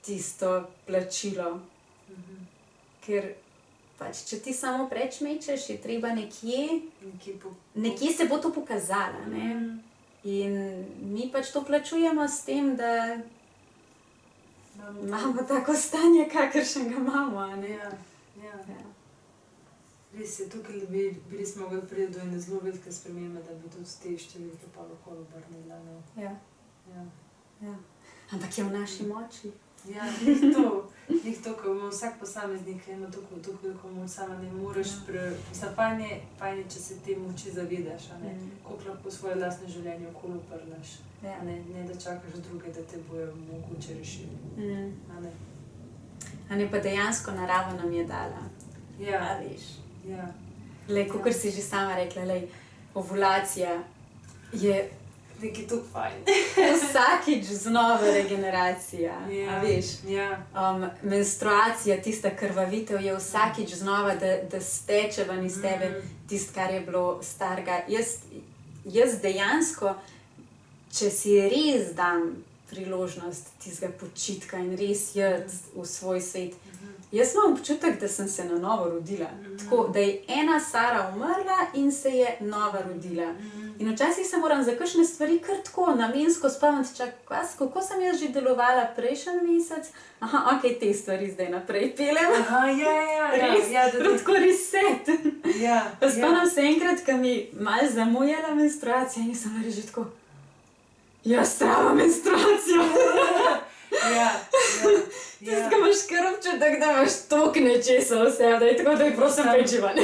tisto plačilo. Ker pač, če ti samo preč mečeš, je treba nekje se bo to pokazalo. Ne? In mi pač to plačujemo s tem, da imamo tako stanje, kakršnega imamo. Ja. Res je, tukaj bili smo mogli priti do ene zelo velike spremembe, da bi tudi te številke pa lahko obrnila. Ja. Ampak je v naši moči. Ja, njih to, ko ima vsak posameznik, ima tako veliko moč, sama ne moreš fajn je, če se te moči zavedaš, koliko lahko svoje lastne življenje okoli obrneš. Ne da čakaš druge, da te bojo mogoče rešili. A ne pa dejansko narava nam je dala. Ja. Veš. Ja. Kakor si že sama rekla, ovulacija je nekaj tukaj fajn. Vsakič znova regeneracija, veš. Menstruacija, tista krvavitev je vsakič znova, da steče ven iz tebe tisto, kar je bilo starega. Jaz dejansko, če si res dam priložnost tistega počitka in res iti v svoj svet, jaz imam občutek, da sem se na novo rodila. Tako, da je ena Sara umrla in se je nova rodila. In včasih se moram za kakšne stvari kar tako namensko spomniti, kako sem jaz že delovala prejšnji mesec. Te stvari zdaj naprej pelem. Res, tako reset. Spomnim se enkrat, ko mi malo zamujala menstruacija in sem bila že tako, strava menstruacija. Tisto, ko imaš kar občutek, da imaš toliko nečesa vse, da je tako, da je prosim prečivanje.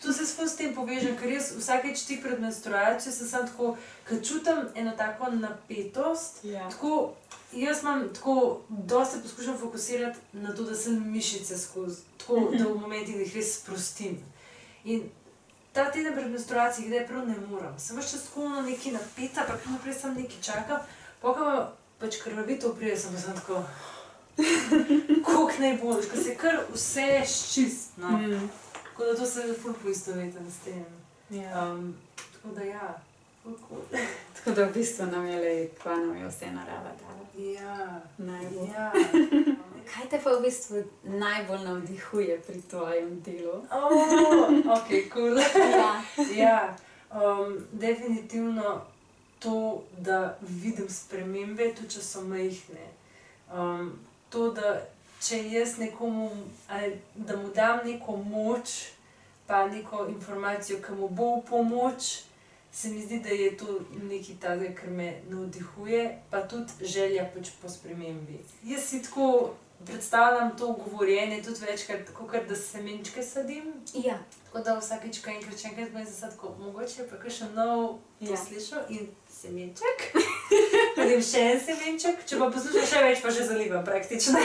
To se s tem povežem, ker jaz vsakeč tik pred menstruacijo se sam tako, ko čutim eno tako napetost, tako, jaz imam tako, dosti poskušam fokusirati na to, da sem mišice skozi, tako, da v momentih, da jih res sprostim. In ta teden pred menstruacijo, kdaj prav ne moram, sem več čas tako nekaj napeta, pa naprej sem nekaj čakam, pokaj pač krvavitev prije, sem pa tako, koliko naj boš, ko se kar vse ščist, no. Tako da to se ful poistovetim s tem. Tako da ful cool. Tako da v bistvu nam je kva nam je vse narava dala. Najbolj. Kaj te pa v bistvu najbolj navdihuje pri tvojem delu? Ok, cool. Definitivno to, da vidim spremembe, tudi če so majhne. To, da če jaz nekomu, da mu dam neko moč, pa neko informacijo, ki mu bo v pomoč, se mi zdi, da je to nekaj takega, kar me navdihuje, pa tudi želja pač po spremembi. Jaz si tako predstavljam to govorjenje tudi večkrat, kakor da semenčke sadim. Tako da vsakeč, ko enkrat bom zasad tako, mogoče pa kakšen nov to slišal in semenček. Potem še en semenček, če pa poslušam še več, pa že zalivam praktično.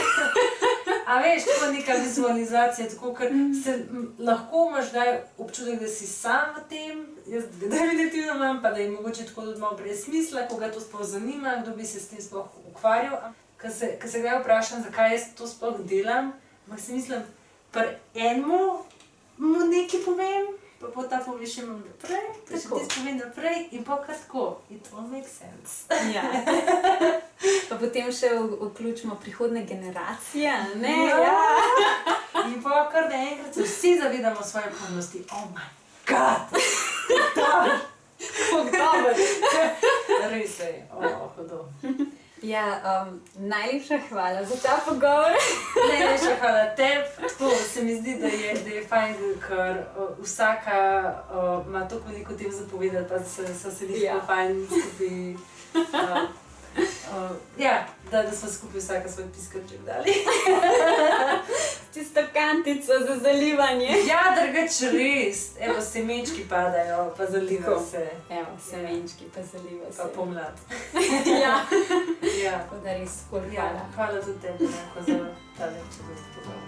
A veš, tako neka vizualizacija, tako, ker se lahko imaš daj občutek, da si sam v tem, jaz definitivno imam, pa da je mogoče tako tudi malo brez smisla, koga to sploh zanima, kdo bi se s tem sploh ukvarjal. Ko se kdaj vprašam, zakaj jaz to sploh delam, ampak si mislim, pri enemu mu nekaj povem, pa po ta pove še imam naprej, pa še ti povem naprej in pa kar tako. It all makes sense. Pa potem še vključimo prihodne generacije, ne? In pa kar naenkrat se vsi zavedamo svoje pomnosti. Oh my god! Kako dobro! Res je, hudo. Najlepša hvala za ta pogovor. Najlepša hvala tebi. Tako se mi zdi, da je fajn, ker vsaka ima toliko veliko tem zapovedati, pa so se tako fajn skupaj. Da smo skupaj vsaka svoj piskrček dali. Tisto kantico za zalivanje. Drugač res. Evo, semenčki padajo, pa zaliva se. Evo, semenčki pa zaliva se. Pa pomlad. Tako da res hvala. Hvala tudi tebi, za ta čudovit pogovor.